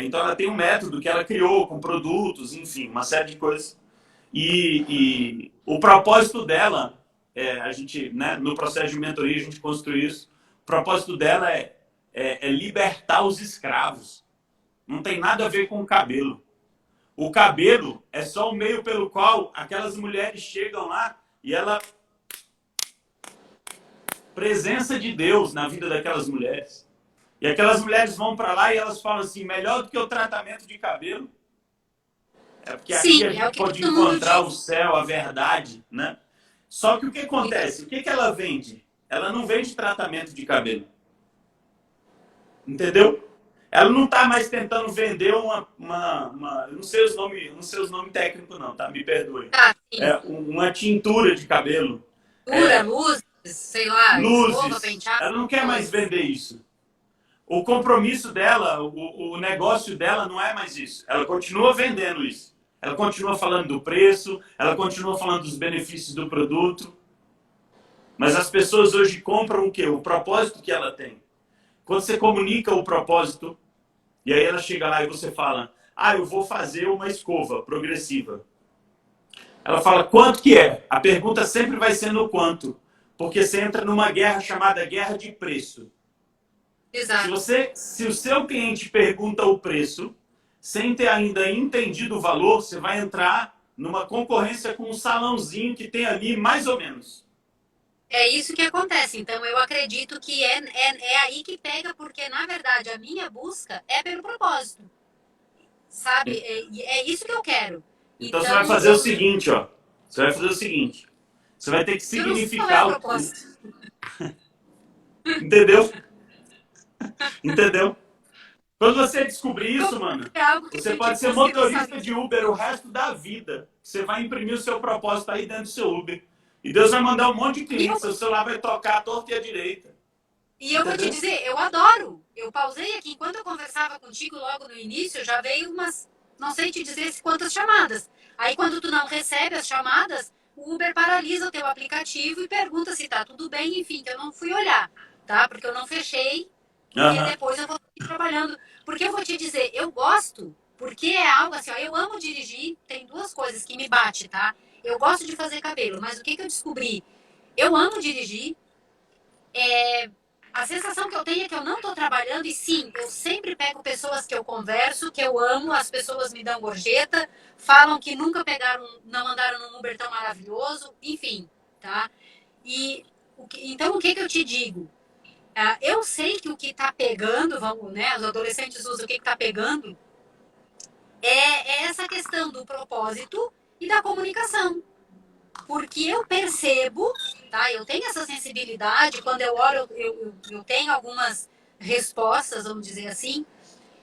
Então ela tem um método que ela criou com produtos, enfim, uma série de coisas. E o propósito dela, a gente, né, no processo de mentoria, a gente construiu isso. O propósito dela é libertar os escravos. Não tem nada a ver com o cabelo. O cabelo é só o meio pelo qual aquelas mulheres chegam lá e ela... Presença de Deus na vida daquelas mulheres. E aquelas mulheres vão para lá e elas falam assim, melhor do que o tratamento de cabelo. É porque aqui a gente pode encontrar o céu, a verdade, né? Só que o que acontece? O que ela vende? Ela não vende tratamento de cabelo. Entendeu? Ela não está mais tentando vender não sei os nomes técnicos não, tá? Me perdoe. Uma tintura de cabelo. Luzes, sei lá, escova, penteado. Ela não quer mais vender isso. O compromisso dela, o negócio dela não é mais isso. Ela continua vendendo isso. Ela continua falando do preço, ela continua falando dos benefícios do produto. Mas as pessoas hoje compram o quê? O propósito que ela tem. Quando você comunica o propósito, e aí ela chega lá e você fala, eu vou fazer uma escova progressiva. Ela fala, quanto que é? A pergunta sempre vai ser no quanto. Porque você entra numa guerra chamada guerra de preço. Exato. Se o seu cliente pergunta o preço, sem ter ainda entendido o valor, você vai entrar numa concorrência com um salãozinho que tem ali mais ou menos. É isso que acontece. Então, eu acredito que é aí que pega, porque, na verdade, a minha busca é pelo propósito. Sabe? É isso que eu quero. Então você vai Então, fazer o seguinte, ó. Você vai fazer o seguinte. Você vai ter que eu não sei qual é o significar o. propósito. Entendeu? Entendeu? Quando você descobrir isso, mano, É algo que a você gente pode ser busca e não motorista sabe. de Uber o resto da vida. Você vai imprimir o seu propósito aí dentro do seu Uber. E Deus vai mandar um monte de E eu, clientes. Seu celular vai tocar à torta e à direita. e eu vou te Entendeu? dizer, eu adoro. Eu pausei aqui, enquanto eu conversava contigo logo no início, já veio umas, não sei te dizer quantas chamadas. Aí quando tu não recebe as chamadas, o Uber paralisa o teu aplicativo e pergunta se tá tudo bem, enfim, que eu não fui olhar, tá? Porque eu não fechei, porque Aham. depois eu vou ir trabalhando. Porque eu vou te dizer, eu gosto, porque é algo assim, ó, eu amo dirigir, tem duas coisas que me bate, tá? Eu gosto de fazer cabelo, mas o que eu descobri? Eu amo dirigir, a sensação que eu tenho é que eu não estou trabalhando e sim, eu sempre pego pessoas que eu converso, que eu amo, as pessoas me dão gorjeta, falam que nunca pegaram, não andaram num Uber tão maravilhoso, enfim, tá? E então o que eu te digo? Eu sei que o que está pegando, vamos, né? Os adolescentes usam o que está pegando é essa questão do propósito e da comunicação. Porque eu percebo, tá? Eu tenho essa sensibilidade, quando eu oro, eu tenho algumas respostas, vamos dizer assim,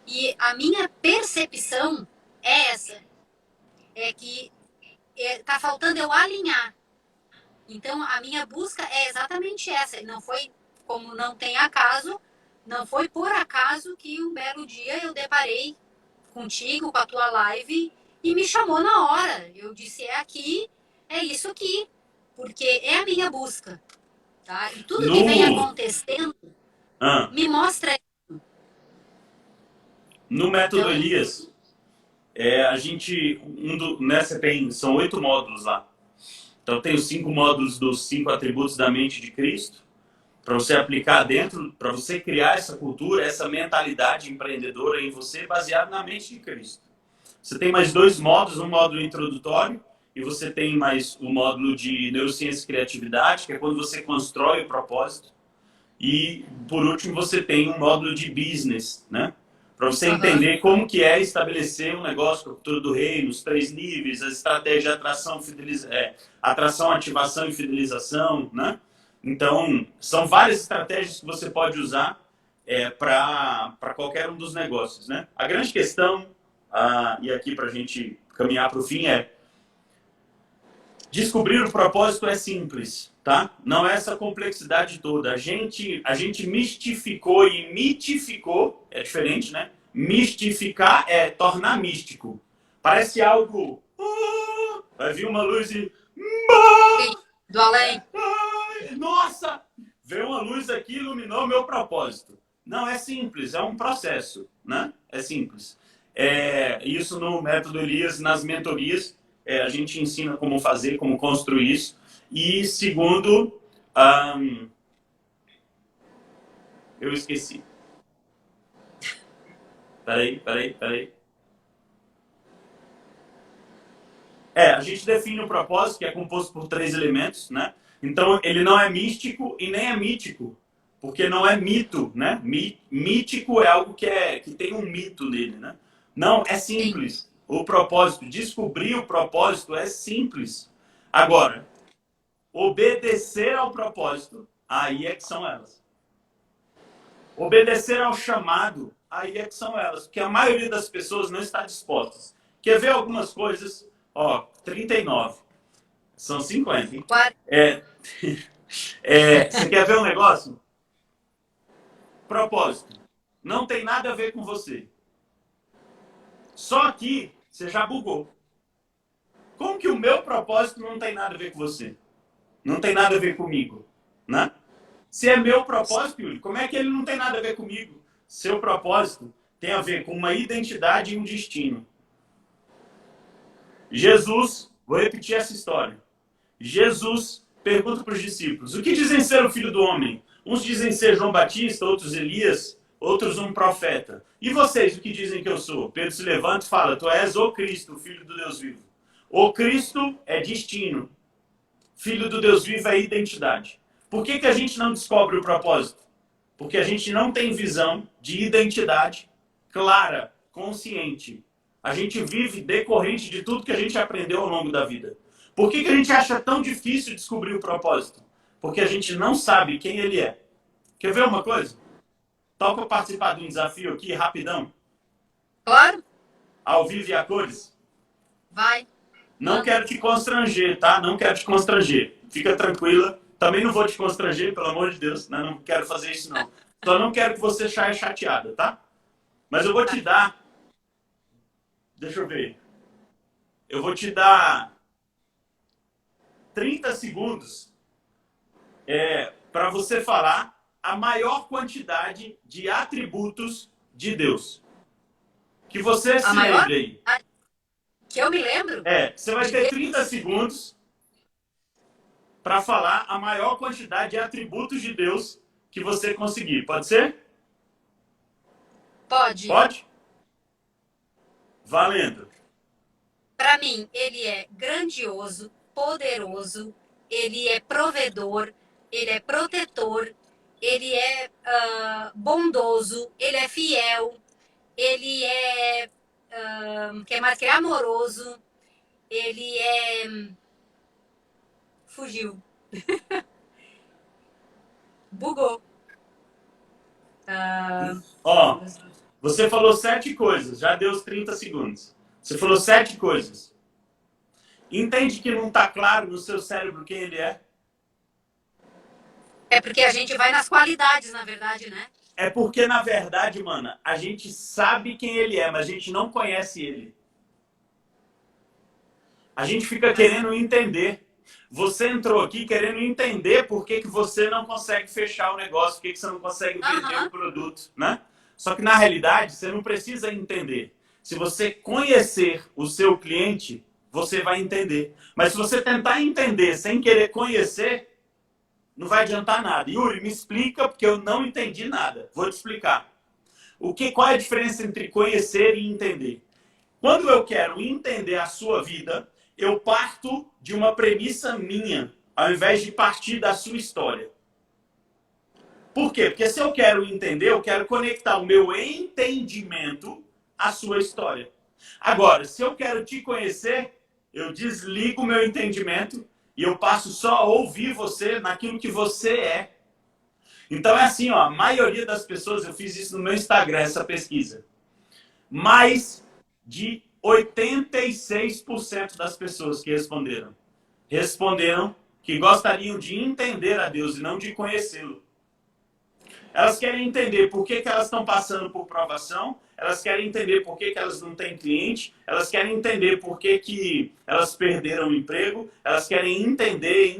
e a minha percepção é essa, é que tá faltando eu alinhar. Então, a minha busca é exatamente essa. Não foi, como não tem acaso, não foi por acaso que um belo dia eu deparei contigo, com a tua live, e me chamou na hora. Eu disse, é aqui, é isso aqui, porque é a minha busca, tá? E tudo que vem No, acontecendo ah, me mostra. no método Então, Elias, a gente. Né, você tem, são 8 módulos lá. Então tem os 5 módulos dos 5 atributos da mente de Cristo, para você aplicar dentro, para você criar essa cultura, essa mentalidade empreendedora em você, baseado na mente de Cristo. Você tem mais 2 módulos, um módulo introdutório e você tem mais o módulo de neurociência e criatividade, que é quando você constrói o propósito. E, por último, você tem um módulo de business, né? Para você uhum. entender como que é estabelecer um negócio com a cultura do reino, os 3 níveis, a estratégia de atração, atração, ativação e fidelização, né? Então, são várias estratégias que você pode usar para qualquer um dos negócios, né? A grande questão, e aqui para a gente caminhar para o fim, é descobrir o propósito é simples, tá? Não é essa complexidade toda. A gente mistificou e mitificou, é diferente, né? Mistificar é tornar místico. Parece algo. Vai vir uma luz e. Sim, do além. Nossa! Veio uma luz aqui e iluminou meu propósito. Não, é simples, é um processo, né? É simples. Isso no método Elias, nas mentorias, a gente ensina como fazer, como construir isso. E segundo, eu esqueci. Peraí. A gente define o propósito, que é composto por 3 elementos, né? Então, ele não é místico e nem é mítico, porque não é mito, né? Mítico é algo que tem um mito nele, né? Não, é Sim. simples. O propósito, descobrir o propósito é simples. Agora, obedecer ao propósito, aí é que são elas. Obedecer ao chamado, aí é que são elas. Porque a maioria das pessoas não está dispostas. Quer ver algumas coisas? Ó, 39. São 50, hein? É, você quer ver um negócio? Propósito. Não tem nada a ver com você. Só aqui você já bugou. Como que o meu propósito não tem nada a ver com você? Não tem nada a ver comigo, né? Se é meu propósito, Yuri, como é que ele não tem nada a ver comigo? Seu propósito tem a ver com uma identidade e um destino. Jesus, vou repetir essa história. Jesus pergunta para os discípulos: o que dizem ser o filho do homem? Uns dizem ser João Batista, outros Elias, outros um profeta. E vocês, o que dizem que eu sou? Pedro se levanta e fala, tu és o Cristo, o Filho do Deus vivo. O Cristo é destino. Filho do Deus vivo é identidade. Por que a gente não descobre o propósito? Porque a gente não tem visão de identidade clara, consciente. A gente vive decorrente de tudo que a gente aprendeu ao longo da vida. Por que a gente acha tão difícil descobrir o propósito? Porque a gente não sabe quem ele é. Quer ver uma coisa? Topa participar de um desafio aqui, rapidão? Claro. Ao vivo e a cores? Vai. Não quero te constranger, tá? Não quero te constranger. Fica tranquila. Também não vou te constranger, pelo amor de Deus. Não quero fazer isso, não. Só não quero que você saia chateada, tá? Mas eu vou te dar... Deixa eu ver. Eu vou te dar 30 segundos para você falar a maior quantidade de atributos de Deus. Que você se lembre aí. Que eu me lembro? Você vai ter 30 segundos para falar a maior quantidade de atributos de Deus que você conseguir. Pode ser? Pode. Pode? Valendo. Para mim, ele é grandioso, poderoso, ele é provedor, ele é protetor, ele é bondoso, ele é fiel, ele é que mais que é amoroso, ele é fugiu, bugou. Ó, você falou 7 coisas, já deu os 30 segundos. Você falou 7 coisas. Entende que não está claro no seu cérebro quem ele é? É porque a gente vai nas qualidades, na verdade, né? É porque, na verdade, mano, a gente sabe quem ele é, mas a gente não conhece ele. A gente fica querendo entender. Você entrou aqui querendo entender por que você não consegue fechar o negócio, por que você não consegue vender o produto, né? Só que, na realidade, você não precisa entender. Se você conhecer o seu cliente, você vai entender. Mas se você tentar entender sem querer conhecer, não vai adiantar nada. Yuri, me explica, porque eu não entendi nada. Vou te explicar. Qual é a diferença entre conhecer e entender? Quando eu quero entender a sua vida, eu parto de uma premissa minha, ao invés de partir da sua história. Por quê? Porque se eu quero entender, eu quero conectar o meu entendimento à sua história. Agora, se eu quero te conhecer, eu desligo o meu entendimento e eu passo só a ouvir você naquilo que você é. Então é assim, ó, a maioria das pessoas, eu fiz isso no meu Instagram, essa pesquisa. Mais de 86% das pessoas que responderam que gostariam de entender a Deus e não de conhecê-lo. Elas querem entender por que elas estão passando por provação, elas querem entender por que elas não têm cliente, elas querem entender por que elas perderam o emprego, elas querem entender.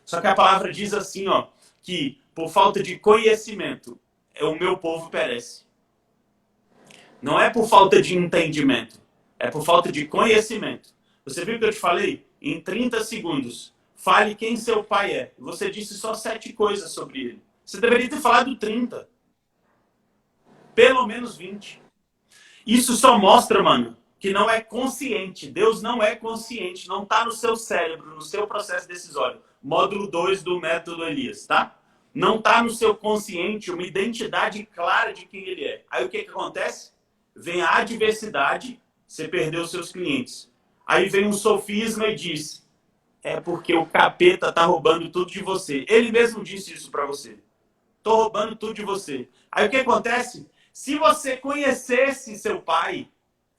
Só que a palavra diz assim, ó, que por falta de conhecimento, o meu povo perece. Não é por falta de entendimento, é por falta de conhecimento. Você viu o que eu te falei? Em 30 segundos, fale quem seu pai é. Você disse só 7 coisas sobre ele. Você deveria ter falado 30. Pelo menos 20. Isso só mostra, mano, que não é consciente. Deus não é consciente. Não está no seu cérebro, no seu processo decisório. Módulo 2 do método Elias, tá? Não está no seu consciente uma identidade clara de quem ele é. Aí o que acontece? Vem a adversidade, você perdeu seus clientes. Aí vem um sofisma e diz, é porque o capeta tá roubando tudo de você. Ele mesmo disse isso para você. Tô roubando tudo de você. Aí o que acontece? Se você conhecesse seu pai,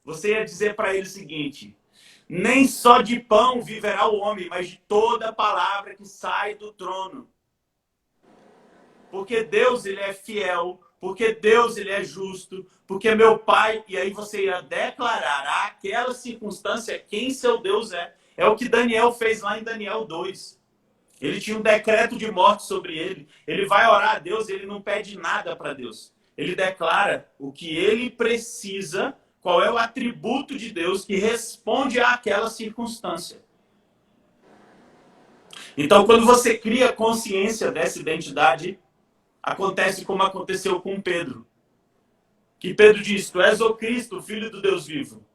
você ia dizer para ele o seguinte, nem só de pão viverá o homem, mas de toda palavra que sai do trono. Porque Deus, ele é fiel, porque Deus, ele é justo, porque meu pai, e aí você ia declarar aquela circunstância quem seu Deus é. É o que Daniel fez lá em Daniel 2. Ele tinha um decreto de morte sobre ele. Ele vai orar a Deus, ele não pede nada para Deus. Ele declara o que ele precisa, qual é o atributo de Deus que responde àquela circunstância. Então, quando você cria consciência dessa identidade, acontece como aconteceu com Pedro. Que Pedro diz, tu és o Cristo, o Filho do Deus vivo.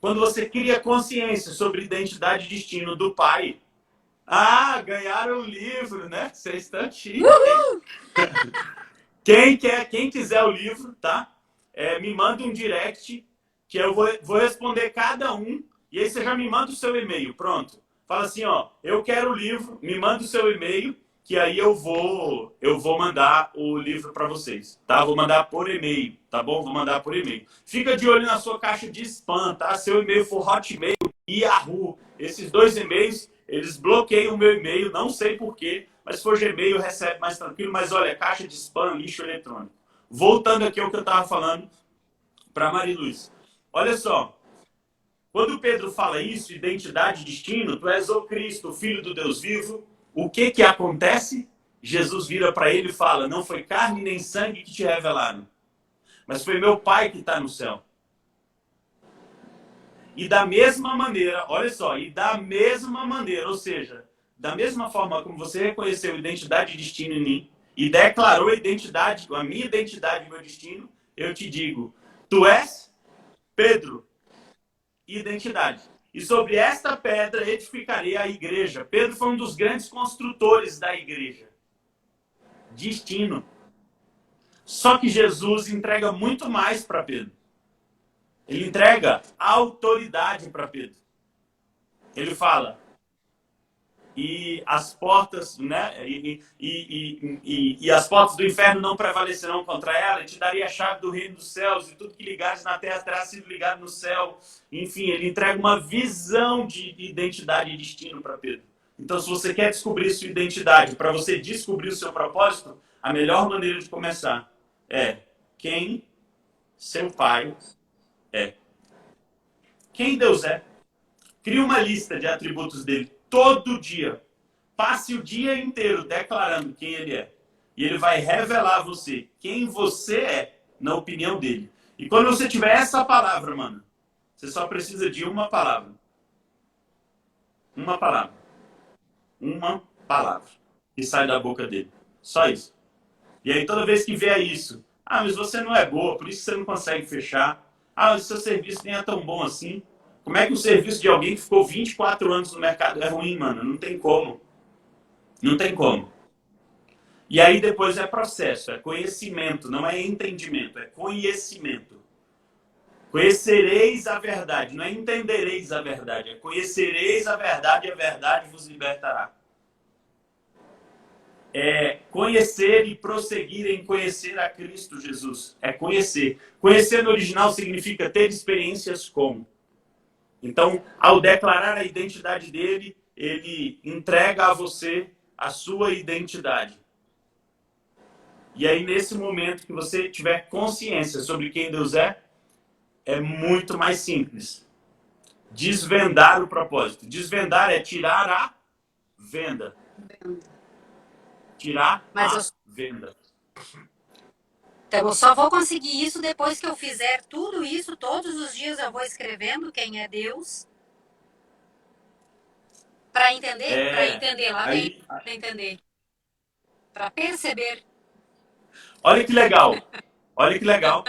Quando você cria consciência sobre identidade e destino do Pai, ganharam o livro, né? Vocês estão chiques, hein? Quem quiser o livro, tá? Me manda um direct, que eu vou responder cada um, e aí você já me manda o seu e-mail, pronto. Fala assim, ó, eu quero o livro, me manda o seu e-mail, que aí eu vou mandar o livro para vocês, tá? Vou mandar por e-mail, tá bom? Vou mandar por e-mail. Fica de olho na sua caixa de spam, tá? Se o e-mail for Hotmail e Yahoo, esses dois e-mails, eles bloqueiam o meu e-mail, não sei porquê, mas se for Gmail, recebe mais tranquilo. Mas olha, caixa de spam, lixo eletrônico. Voltando aqui ao que eu estava falando para Mariluz. Olha só, quando Pedro fala isso, identidade e destino, tu és o Cristo, o Filho do Deus vivo, o que acontece? Jesus vira para ele e fala, não foi carne nem sangue que te revelaram, mas foi meu Pai que está no céu. E da mesma maneira, olha só, ou seja, da mesma forma como você reconheceu identidade e destino em mim e declarou a minha identidade e meu destino, eu te digo, tu és Pedro, identidade. E sobre esta pedra edificarei a igreja. Pedro foi um dos grandes construtores da igreja. Destino. Só que Jesus entrega muito mais para Pedro. Ele entrega autoridade para Pedro. Ele fala, e as portas, né? E as portas do inferno não prevalecerão contra ela. E te daria a chave do reino dos céus, e tudo que ligares na terra terá sido ligado no céu. Enfim, ele entrega uma visão de identidade e destino para Pedro. Então, se você quer descobrir sua identidade, para você descobrir o seu propósito, a melhor maneira de começar é quem seu pai é. Quem Deus é. Crie uma lista de atributos dele todo dia. Passe o dia inteiro declarando quem ele é. E ele vai revelar a você quem você é na opinião dele. E quando você tiver essa palavra, mano, você só precisa de uma palavra. Uma palavra. Uma palavra que sai da boca dele. Só isso. E aí toda vez que vier isso, mas você não é boa, por isso você não consegue fechar. O seu serviço nem é tão bom assim. Como é que o serviço de alguém que ficou 24 anos no mercado é ruim, mano? Não tem como. Não tem como. E aí depois é processo, é conhecimento, não é entendimento, é conhecimento. Conhecereis a verdade, não é entendereis a verdade, é conhecereis a verdade e a verdade vos libertará. É conhecer e prosseguir em conhecer a Cristo Jesus. É conhecer. Conhecer no original significa ter experiências com. Então, ao declarar a identidade dele, ele entrega a você a sua identidade. E aí, nesse momento que você tiver consciência sobre quem Deus é muito mais simples. Desvendar o propósito. Desvendar é tirar a venda. Tirar a venda. Então, eu só vou conseguir isso depois que eu fizer tudo isso. Todos os dias eu vou escrevendo quem é Deus. Para entender? Para entender, lá vem. Para entender. Para perceber. Olha que legal. Olha que legal.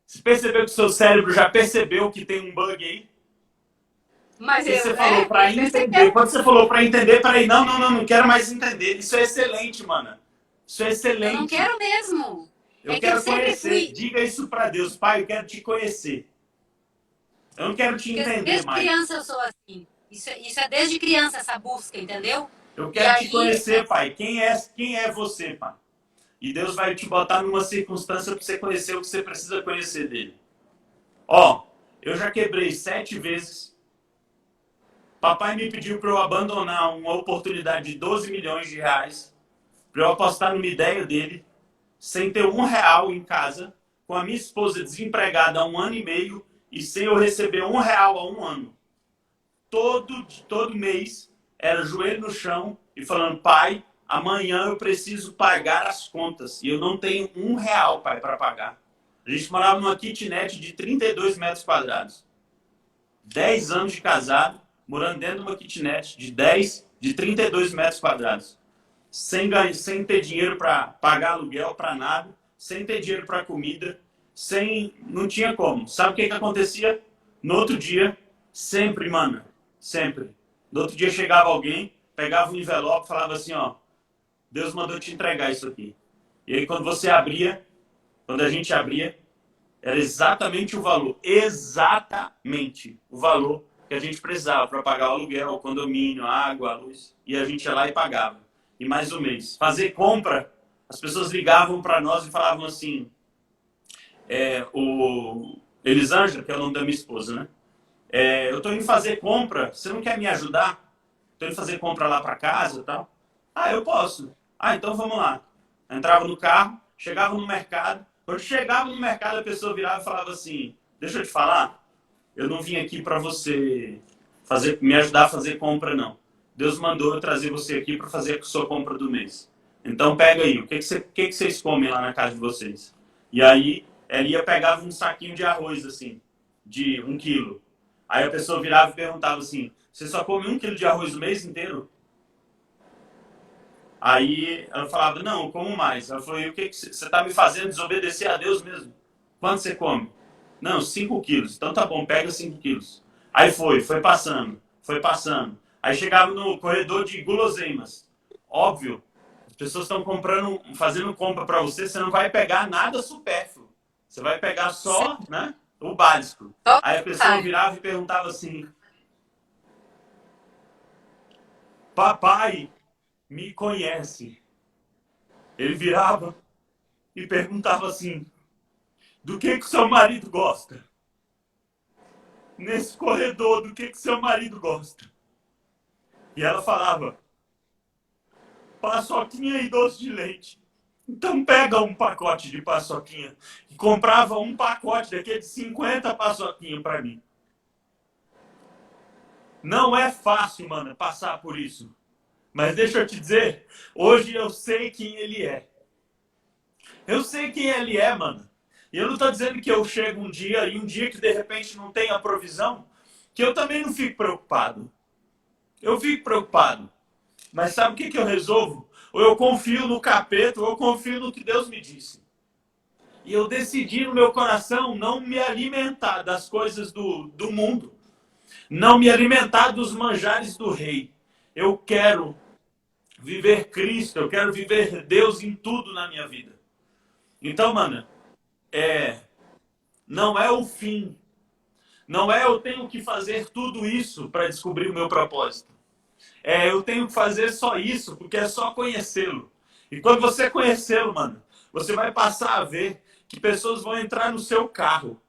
Você percebeu que o seu cérebro já percebeu que tem um bug aí? Mas você falou para entender. Quando você falou para entender, peraí, não quero mais entender. Isso é excelente, mano. Isso é excelente. Eu não quero mesmo. Eu quero conhecer. Diga isso para Deus. Pai, eu quero te conhecer. Eu não quero te entender mais. Desde criança eu sou assim. Isso é desde criança, essa busca, entendeu? Eu quero te conhecer, pai. Quem é você, pai? E Deus vai te botar numa circunstância para você conhecer o que você precisa conhecer dele. Eu já quebrei 7 vezes. Papai me pediu para eu abandonar uma oportunidade de 12 milhões de reais para eu apostar numa ideia dele, sem ter R$1 em casa, com a minha esposa desempregada há 1 ano e meio e sem eu receber R$1 há 1 ano. Todo mês era joelho no chão e falando, pai, amanhã eu preciso pagar as contas e eu não tenho R$1, pai, para pagar. A gente morava numa kitnet de 32 metros quadrados. 10 anos de casado, morando dentro de uma kitnet de 32 metros quadrados. sem ter dinheiro para pagar aluguel, para nada, sem ter dinheiro para comida, não tinha como. Sabe o que acontecia? No outro dia, sempre, mano, sempre. No outro dia chegava alguém, pegava um envelope e falava assim, ó, Deus mandou te entregar isso aqui. E aí quando a gente abria, era exatamente o valor que a gente precisava para pagar o aluguel, o condomínio, a água, a luz. E a gente ia lá e pagava. E mais um mês. Fazer compra, as pessoas ligavam para nós e falavam assim, o Elisângela, que é o nome da minha esposa, né? Eu estou indo fazer compra, você não quer me ajudar? Estou indo fazer compra lá para casa e tal. Ah, eu posso. Ah, então vamos lá. Entrava no carro, chegava no mercado. Quando chegava no mercado, a pessoa virava e falava assim, deixa eu te falar, eu não vim aqui para você me ajudar a fazer compra, não. Deus mandou eu trazer você aqui para fazer a sua compra do mês. Então pega aí, o que vocês comem lá na casa de vocês? E aí, ela ia pegava um saquinho de arroz, assim, de 1 quilo. Aí a pessoa virava e perguntava assim, você só come 1 quilo de arroz o mês inteiro? Aí ela falava, não, eu como mais. Ela falou, e o que você está me fazendo desobedecer a Deus mesmo? Quanto você come? Não, 5 quilos. Então tá bom, pega 5 quilos. Aí foi passando, foi passando. Aí chegava no corredor de guloseimas. Óbvio, as pessoas estão comprando, fazendo compra para você, você não vai pegar nada supérfluo. Você vai pegar só, né, o básico. Aí a pessoa virava e perguntava assim, papai me conhece. Ele virava e perguntava assim, do que o seu marido gosta? Nesse corredor, do que seu marido gosta? E ela falava, paçoquinha e doce de leite. Então pega um pacote de paçoquinha. E comprava um pacote daquele de 50 paçoquinhas para mim. Não é fácil, mano, passar por isso. Mas deixa eu te dizer, hoje eu sei quem ele é. Eu sei quem ele é, mano. E eu não tô dizendo que eu chego um dia e um dia que de repente não tem a provisão, que eu também não fico preocupado. Eu fico preocupado. Mas sabe o que eu resolvo? Ou eu confio no capeta, ou eu confio no que Deus me disse. E eu decidi no meu coração não me alimentar das coisas do mundo. Não me alimentar dos manjares do rei. Eu quero viver Cristo, eu quero viver Deus em tudo na minha vida. Então, mano, não é o fim. Não é eu tenho que fazer tudo isso para descobrir o meu propósito. Eu tenho que fazer só isso, porque é só conhecê-lo. E quando você conhecê-lo, mano, você vai passar a ver que pessoas vão entrar no seu carro.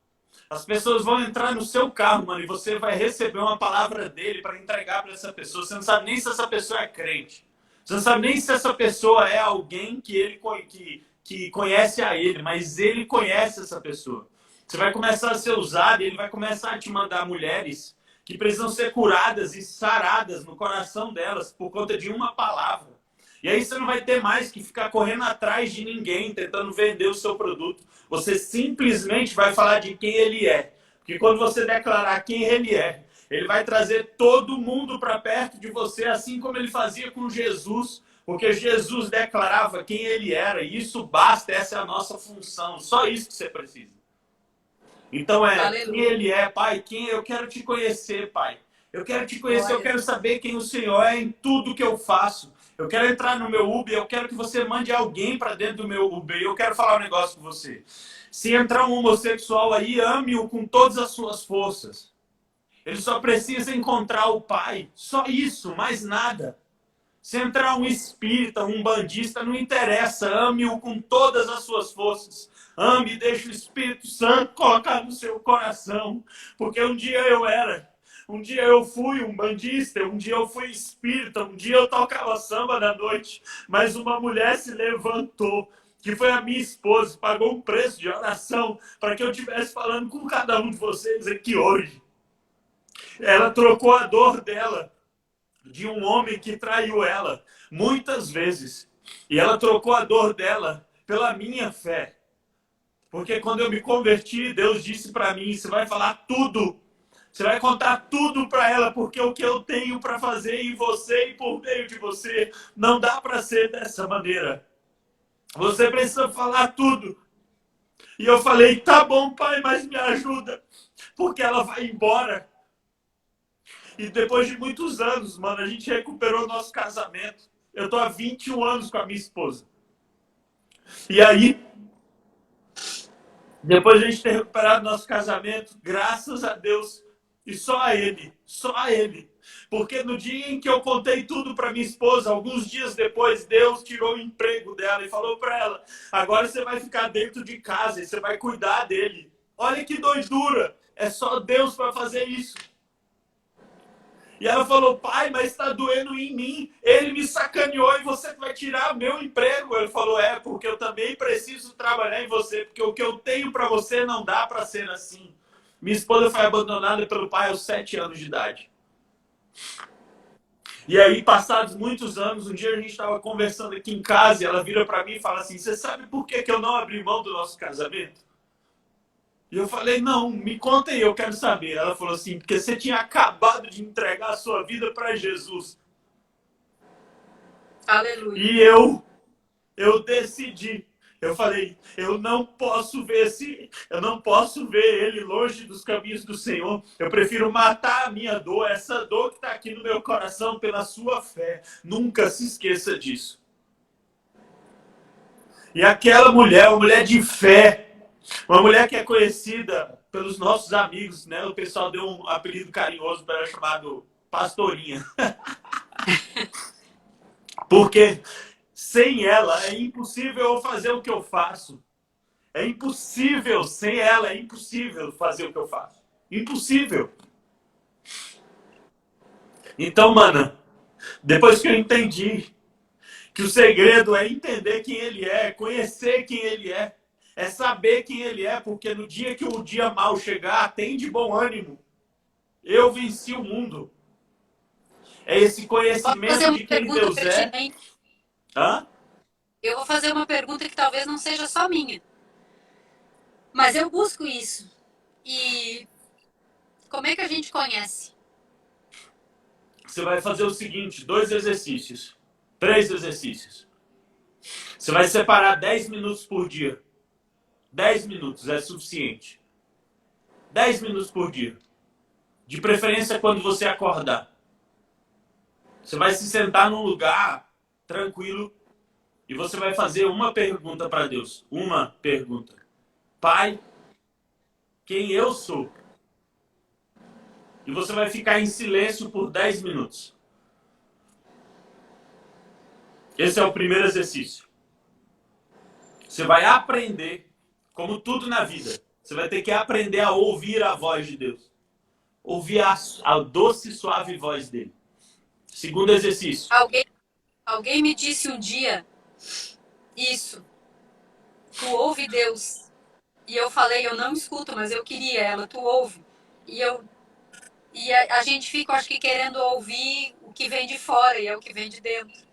As pessoas vão entrar no seu carro, mano, e você vai receber uma palavra dele para entregar para essa pessoa. Você não sabe nem se essa pessoa é crente. Você não sabe nem se essa pessoa é alguém que conhece a ele, mas ele conhece essa pessoa. Você vai começar a ser usado e ele vai começar a te mandar mulheres que precisam ser curadas e saradas no coração delas por conta de uma palavra. E aí você não vai ter mais que ficar correndo atrás de ninguém, tentando vender o seu produto. Você simplesmente vai falar de quem ele é. Porque quando você declarar quem ele é, ele vai trazer todo mundo para perto de você, assim como ele fazia com Jesus. Porque Jesus declarava quem ele era. E isso basta, essa é a nossa função. Só isso que você precisa. Então quem ele é, Pai, quem eu quero te conhecer, Pai. Eu quero te conhecer, eu quero saber quem o Senhor é em tudo que eu faço. Eu quero entrar no meu Uber, eu quero que você mande alguém para dentro do meu Uber. Eu quero falar um negócio com você. Se entrar um homossexual aí, ame-o com todas as suas forças. Ele só precisa encontrar o Pai. Só isso, mais nada. Se entrar um espírita, um bandista, não interessa. Ame-o com todas as suas forças. Ame e deixe o Espírito Santo colocar no seu coração. Porque um dia eu fui um bandista, um dia eu fui espírita, um dia eu tocava samba na noite. Mas uma mulher se levantou, que foi a minha esposa, pagou um preço de oração para que eu estivesse falando com cada um de vocês aqui hoje. Ela trocou a dor dela de um homem que traiu ela muitas vezes. E ela trocou a dor dela pela minha fé. Porque quando eu me converti, Deus disse para mim, você vai falar tudo. Você vai contar tudo para ela, porque o que eu tenho para fazer em você e por meio de você não dá para ser dessa maneira. Você precisa falar tudo. E eu falei, tá bom, pai, mas me ajuda, porque ela vai embora. E depois de muitos anos, mano, a gente recuperou nosso casamento. Eu tô há 21 anos com a minha esposa. E aí, depois de a gente ter recuperado nosso casamento, graças a Deus, e só a Ele. Porque no dia em que eu contei tudo para minha esposa, alguns dias depois, Deus tirou o emprego dela e falou para ela: agora você vai ficar dentro de casa e você vai cuidar dele. Olha que doidura! É só Deus para fazer isso. E ela falou, pai, mas está doendo em mim. Ele me sacaneou e você vai tirar meu emprego. Ele falou, porque eu também preciso trabalhar em você, porque o que eu tenho para você não dá para ser assim. Minha esposa foi abandonada pelo pai aos 7 anos de idade. E aí, passados muitos anos, um dia a gente estava conversando aqui em casa e ela vira para mim e fala assim, você sabe por que eu não abri mão do nosso casamento? E eu falei, não, me conta aí, eu quero saber. Ela falou assim, porque você tinha acabado de entregar a sua vida para Jesus. Aleluia. E eu decidi. Eu falei, eu não posso ver ele longe dos caminhos do Senhor. Eu prefiro matar a minha dor, essa dor que está aqui no meu coração pela sua fé. Nunca se esqueça disso. E aquela mulher, uma mulher de fé, uma mulher que é conhecida pelos nossos amigos, né? O pessoal deu um apelido carinhoso para ela chamado Pastorinha. Porque sem ela é impossível eu fazer o que eu faço. É impossível, sem ela é impossível fazer o que eu faço. Impossível. Então, mano, depois que eu entendi que o segredo é entender quem ele é, conhecer quem ele é saber quem ele é, porque no dia que o dia mal chegar, tem de bom ânimo. Eu venci o mundo. É esse Posso fazer conhecimento uma de quem pergunta Deus é. pertinente? Hã? Eu vou fazer uma pergunta que talvez não seja só minha, mas eu busco isso. E como é que a gente conhece? Você vai fazer o seguinte, 2 exercícios. 3 exercícios. Você vai separar 10 minutos por dia. 10 minutos é suficiente. 10 minutos por dia. De preferência quando você acordar. Você vai se sentar num lugar tranquilo e você vai fazer uma pergunta para Deus. Uma pergunta. Pai, quem eu sou? E você vai ficar em silêncio por 10 minutos. Esse é o primeiro exercício. Você vai aprender, como tudo na vida, você vai ter que aprender a ouvir a voz de Deus. Ouvir a doce e suave voz dele. Segundo exercício. Alguém me disse um dia isso. Tu ouve Deus. E eu falei, eu não escuto, mas eu queria ela. Tu ouve. E a gente fica, acho que, querendo ouvir o que vem de fora e é o que vem de dentro.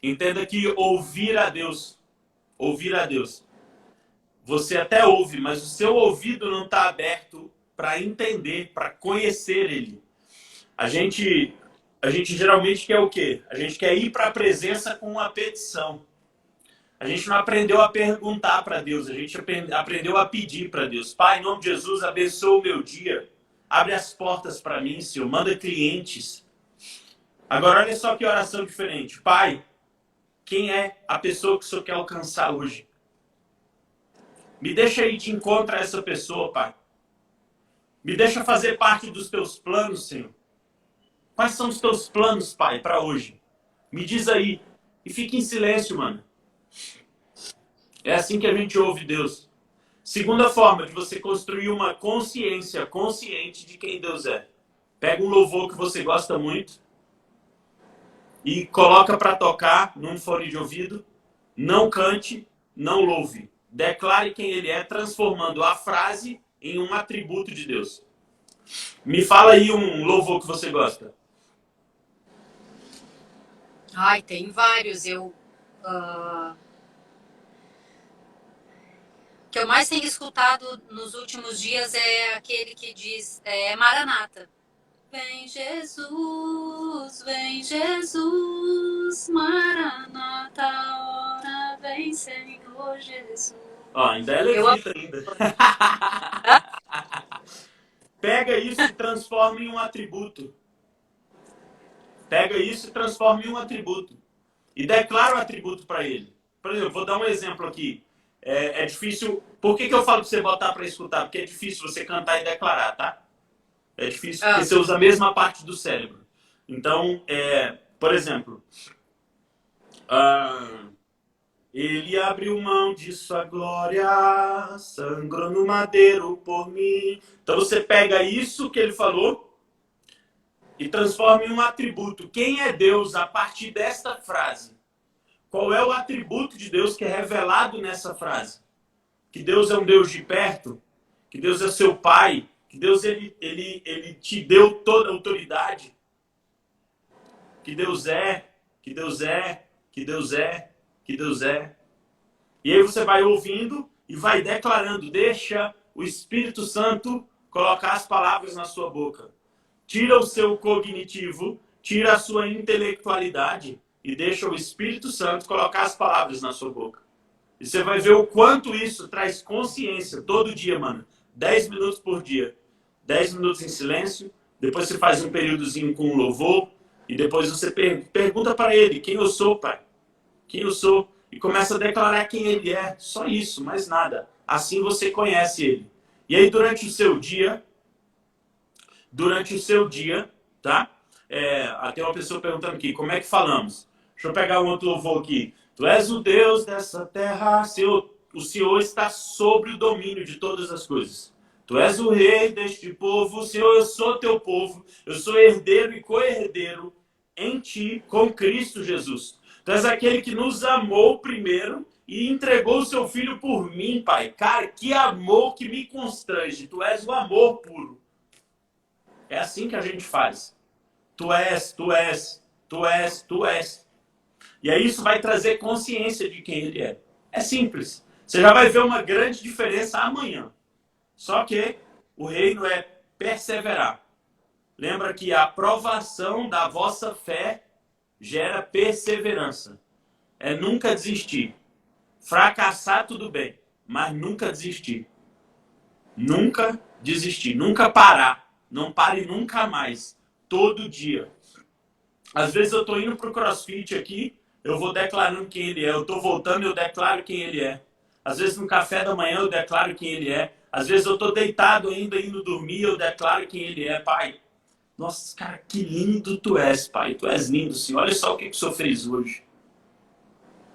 Entenda que ouvir a Deus, você até ouve, mas o seu ouvido não está aberto para entender, para conhecer Ele. A gente, a gente geralmente quer o quê? A gente quer ir para a presença com uma petição. A gente não aprendeu a perguntar para Deus, a gente aprendeu a pedir para Deus. Pai, em nome de Jesus, abençoa o meu dia. Abre as portas para mim, Senhor. Manda clientes. Agora, olha só que oração diferente. Pai, quem é a pessoa que o Senhor quer alcançar hoje? Me deixa ir de encontro a essa pessoa, Pai. Me deixa fazer parte dos teus planos, Senhor. Quais são os teus planos, Pai, para hoje? Me diz aí. E fique em silêncio, mano. É assim que a gente ouve Deus. Segunda forma de você construir uma consciência consciente de quem Deus é. Pega um louvor que você gosta muito e coloca para tocar num fone de ouvido. Não cante, não louve. Declare quem ele é, transformando a frase em um atributo de Deus. Me fala aí um louvor que você gosta. Ai, tem vários. que eu mais tenho escutado nos últimos dias é aquele que diz Maranata. Vem Jesus, Maranata, hora vem Senhor Jesus. Ó, ainda é levita ainda. Pega isso e transforma em um atributo. Pega isso e transforma em um atributo. E declara o atributo para ele. Por exemplo, vou dar um exemplo aqui. É difícil... Por que eu falo para você botar para escutar? Porque é difícil você cantar e declarar, tá? É difícil porque você usa a mesma parte do cérebro. Então, por exemplo... ele abriu mão de sua glória, sangrou no madeiro por mim. Então você pega isso que ele falou e transforma em um atributo. Quem é Deus a partir desta frase? Qual é o atributo de Deus que é revelado nessa frase? Que Deus é um Deus de perto, que Deus é seu pai, que Deus ele te deu toda a autoridade, que Deus é, que Deus é, que Deus é, que Deus é. E aí você vai ouvindo e vai declarando. Deixa o Espírito Santo colocar as palavras na sua boca. Tira o seu cognitivo, tira a sua intelectualidade e deixa o Espírito Santo colocar as palavras na sua boca. E você vai ver o quanto isso traz consciência todo dia, mano. 10 minutos por dia. 10 minutos em silêncio, depois você faz um períodozinho com louvor e depois você pergunta para ele: quem eu sou, pai? Quem eu sou? E começa a declarar quem ele é. Só isso, mais nada. Assim você conhece ele. E aí durante o seu dia, tá? Até uma pessoa perguntando aqui, como é que falamos? Deixa eu pegar um outro louvor aqui. Tu és o Deus dessa terra, o Senhor está sobre o domínio de todas as coisas. Tu és o rei deste povo, Senhor, eu sou teu povo, eu sou herdeiro e co-herdeiro em ti, com Cristo Jesus. Tu és aquele que nos amou primeiro e entregou o seu filho por mim, Pai. Cara, que amor que me constrange. Tu és o amor puro. É assim que a gente faz. Tu és, tu és, tu és, tu és. E aí isso vai trazer consciência de quem ele é. É simples. Você já vai ver uma grande diferença amanhã. Só que o reino é perseverar. Lembra que a aprovação da vossa fé gera perseverança. É nunca desistir. Fracassar tudo bem, mas nunca desistir. Nunca desistir, nunca parar. Não pare nunca mais. Todo dia. Às vezes eu estou indo para o CrossFit aqui, eu vou declarando quem ele é. Eu estou voltando e eu declaro quem ele é. Às vezes no café da manhã eu declaro quem ele é. Às vezes eu estou deitado ainda, indo dormir, eu declaro quem ele é. Pai, nossa, cara, que lindo tu és, Pai. Tu és lindo, Senhor. Olha só o que o Senhor fez hoje.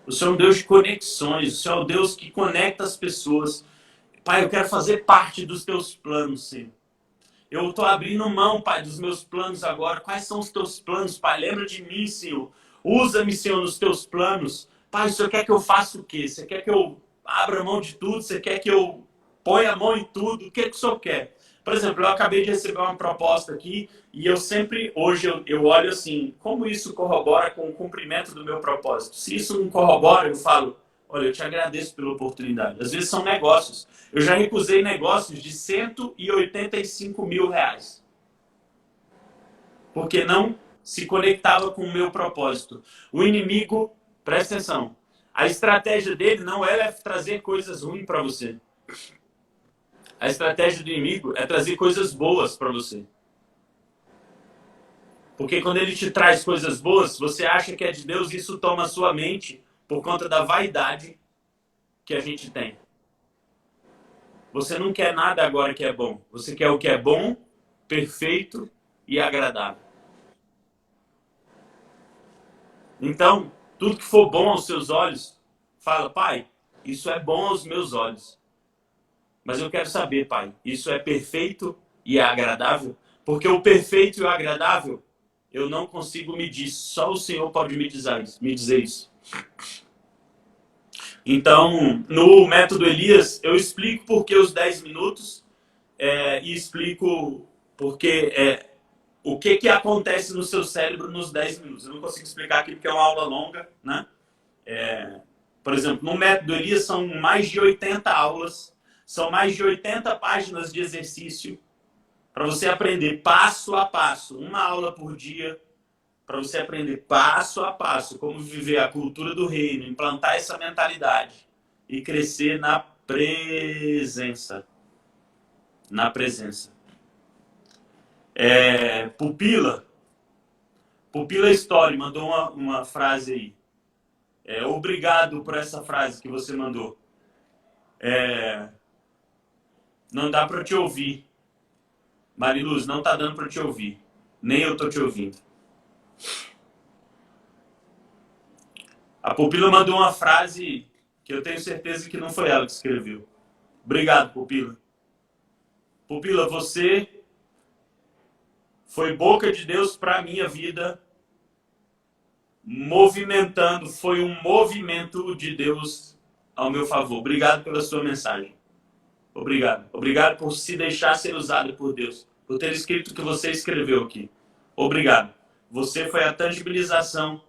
O Senhor é um Deus de conexões. O Senhor é um Deus que conecta as pessoas. Pai, eu quero fazer parte dos teus planos, Senhor. Eu estou abrindo mão, Pai, dos meus planos agora. Quais são os teus planos, Pai? Lembra de mim, Senhor. Usa-me, Senhor, nos teus planos. Pai, o Senhor quer que eu faça o quê? Você quer que eu abra mão de tudo? Você quer que eu ponha a mão em tudo? O que o Senhor quer? Por exemplo, eu acabei de receber uma proposta aqui e eu sempre, hoje, eu olho assim, como isso corrobora com o cumprimento do meu propósito? Se isso não corrobora, eu falo, olha, eu te agradeço pela oportunidade. Às vezes são negócios. Eu já recusei negócios de R$185 mil. Porque não se conectava com o meu propósito. O inimigo, presta atenção, a estratégia dele não é trazer coisas ruins para você. A estratégia do inimigo é trazer coisas boas para você. Porque quando ele te traz coisas boas, você acha que é de Deus e isso toma a sua mente por conta da vaidade que a gente tem. Você não quer nada agora que é bom. Você quer o que é bom, perfeito e agradável. Então, tudo que for bom aos seus olhos, fala, Pai, isso é bom aos meus olhos. Mas eu quero saber, Pai, isso é perfeito e é agradável? Porque o perfeito e o agradável, eu não consigo medir. Só o Senhor pode me dizer isso. Então, no método Elias, eu explico por que os 10 minutos e explico o que acontece no seu cérebro nos 10 minutos. Eu não consigo explicar aqui porque é uma aula longa, né? Por exemplo, no método Elias são mais de 80 aulas São mais de 80 páginas de exercício para você aprender passo a passo, uma aula por dia, para você aprender passo a passo como viver a cultura do reino, implantar essa mentalidade e crescer na presença. Na presença. Pupila Story mandou uma frase aí. Obrigado por essa frase que você mandou. Não dá para te ouvir. Mariluz, não tá dando para te ouvir. Nem eu tô te ouvindo. A Pupila mandou uma frase que eu tenho certeza que não foi ela que escreveu. Obrigado, Pupila. Pupila, você foi boca de Deus para a minha vida, movimentando, foi um movimento de Deus ao meu favor. Obrigado pela sua mensagem. Obrigado. Obrigado por se deixar ser usado por Deus, por ter escrito o que você escreveu aqui. Obrigado. Você foi a tangibilização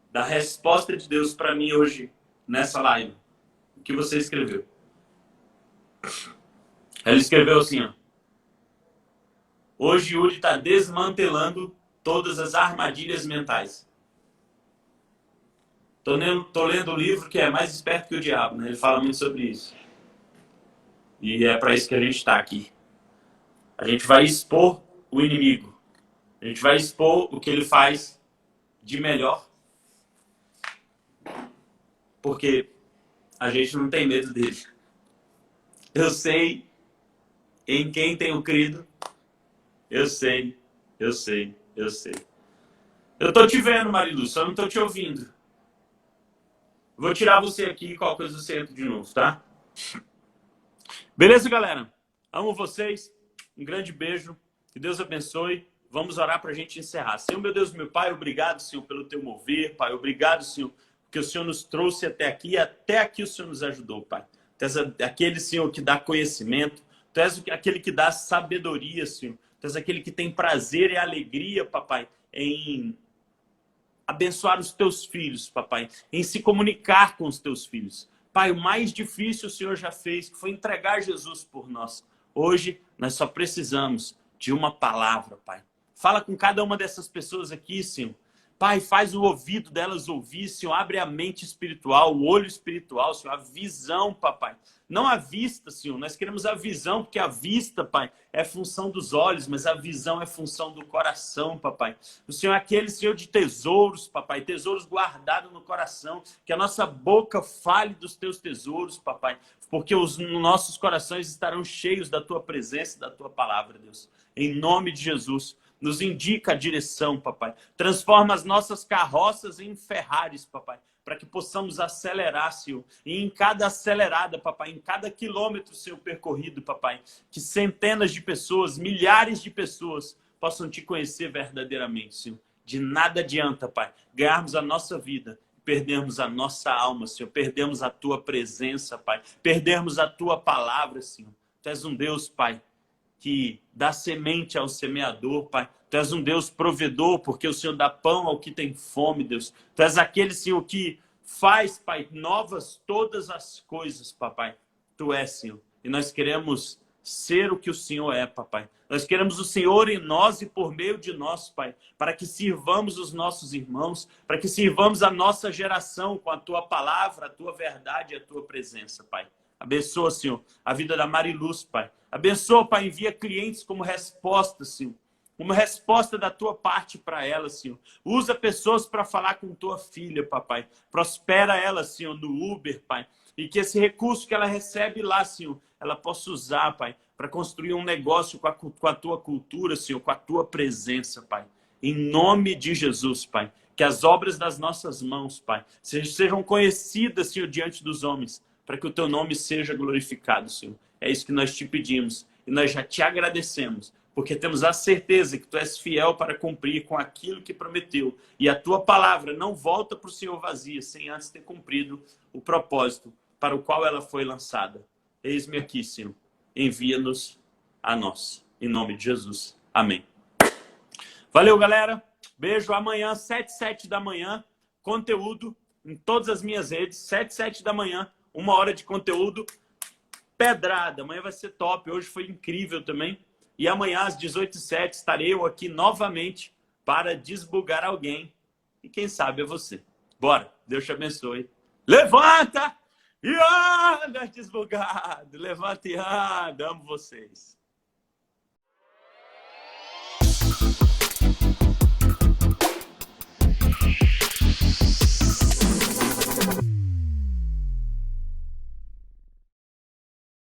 da resposta de Deus para mim hoje, nessa live. O que você escreveu? Ela escreveu assim, ó. Hoje Yuri está desmantelando todas as armadilhas mentais. Tô lendo um livro que é Mais Esperto que o Diabo, né? Ele fala muito sobre isso. E é para isso que a gente está aqui. A gente vai expor o inimigo. A gente vai expor o que ele faz de melhor. Porque a gente não tem medo dele. Eu sei em quem tenho crido. Eu sei. Eu tô te vendo, Marilu, só não tô te ouvindo. Vou tirar você aqui e qualquer coisa você entra de novo, tá? Beleza, galera? Amo vocês. Um grande beijo. Que Deus abençoe. Vamos orar para a gente encerrar. Senhor, meu Deus, meu Pai, obrigado, Senhor, pelo teu mover, Pai. Obrigado, Senhor, porque o Senhor nos trouxe até aqui e até aqui o Senhor nos ajudou, Pai. Tu és aquele, Senhor, que dá conhecimento. Tu és aquele que dá sabedoria, Senhor. Tu és aquele que tem prazer e alegria, Papai, em abençoar os teus filhos, Papai, em se comunicar com os teus filhos. Pai, o mais difícil o Senhor já fez, que foi entregar Jesus por nós. Hoje, nós só precisamos de uma palavra, Pai. Fala com cada uma dessas pessoas aqui, Senhor. Pai, faz o ouvido delas ouvir, Senhor. Abre a mente espiritual, o olho espiritual, Senhor. A visão, Papai. Não a vista, Senhor. Nós queremos a visão, porque a vista, Pai, é função dos olhos, mas a visão é função do coração, Papai. O Senhor é aquele, Senhor, de tesouros, Papai. Tesouros guardados no coração. Que a nossa boca fale dos teus tesouros, Papai. Porque os nossos corações estarão cheios da tua presença e da tua palavra, Deus. Em nome de Jesus. Nos indica a direção, Papai. Transforma as nossas carroças em Ferraris, Papai, para que possamos acelerar, Senhor. E em cada acelerada, Papai, em cada quilômetro, Senhor, percorrido, Papai, que centenas de pessoas, milhares de pessoas possam te conhecer verdadeiramente, Senhor. De nada adianta, Pai, ganharmos a nossa vida, perdermos a nossa alma, Senhor. Perdermos a tua presença, Pai. Perdermos a tua palavra, Senhor. Tu és um Deus, Pai, que dá semente ao semeador, Pai. Tu és um Deus provedor, porque o Senhor dá pão ao que tem fome, Deus. Tu és aquele, Senhor, que faz, Pai, novas todas as coisas, Papai. Tu és, Senhor. E nós queremos ser o que o Senhor é, Papai. Nós queremos o Senhor em nós e por meio de nós, Pai, para que sirvamos os nossos irmãos, para que sirvamos a nossa geração com a Tua palavra, a Tua verdade e a Tua presença, Pai. Abençoa, Senhor, a vida da Mariluz, Pai. Abençoa, Pai, envia clientes como resposta, Senhor. Como resposta da Tua parte para ela, Senhor. Usa pessoas para falar com Tua filha, Papai. Prospera ela, Senhor, no Uber, Pai. E que esse recurso que ela recebe lá, Senhor, ela possa usar, Pai, para construir um negócio com a Tua cultura, Senhor, com a Tua presença, Pai. Em nome de Jesus, Pai. Que as obras das nossas mãos, Pai, sejam conhecidas, Senhor, diante dos homens, para que o Teu nome seja glorificado, Senhor. É isso que nós te pedimos. E nós já te agradecemos, porque temos a certeza que Tu és fiel para cumprir com aquilo que prometeu. E a Tua palavra não volta para o Senhor vazia, sem antes ter cumprido o propósito para o qual ela foi lançada. Eis-me aqui, Senhor. Envia-nos a nós. Em nome de Jesus. Amém. Valeu, galera. Beijo. Amanhã, 7h, da manhã, conteúdo em todas as minhas redes. 7h, da manhã, 1 hora de conteúdo pedrada. Amanhã vai ser top. Hoje foi incrível também. E amanhã às 18h07 estarei eu aqui novamente para desbugar alguém. E quem sabe é você. Bora. Deus te abençoe. Levanta e anda, desbugado. Levanta e anda. Amo vocês.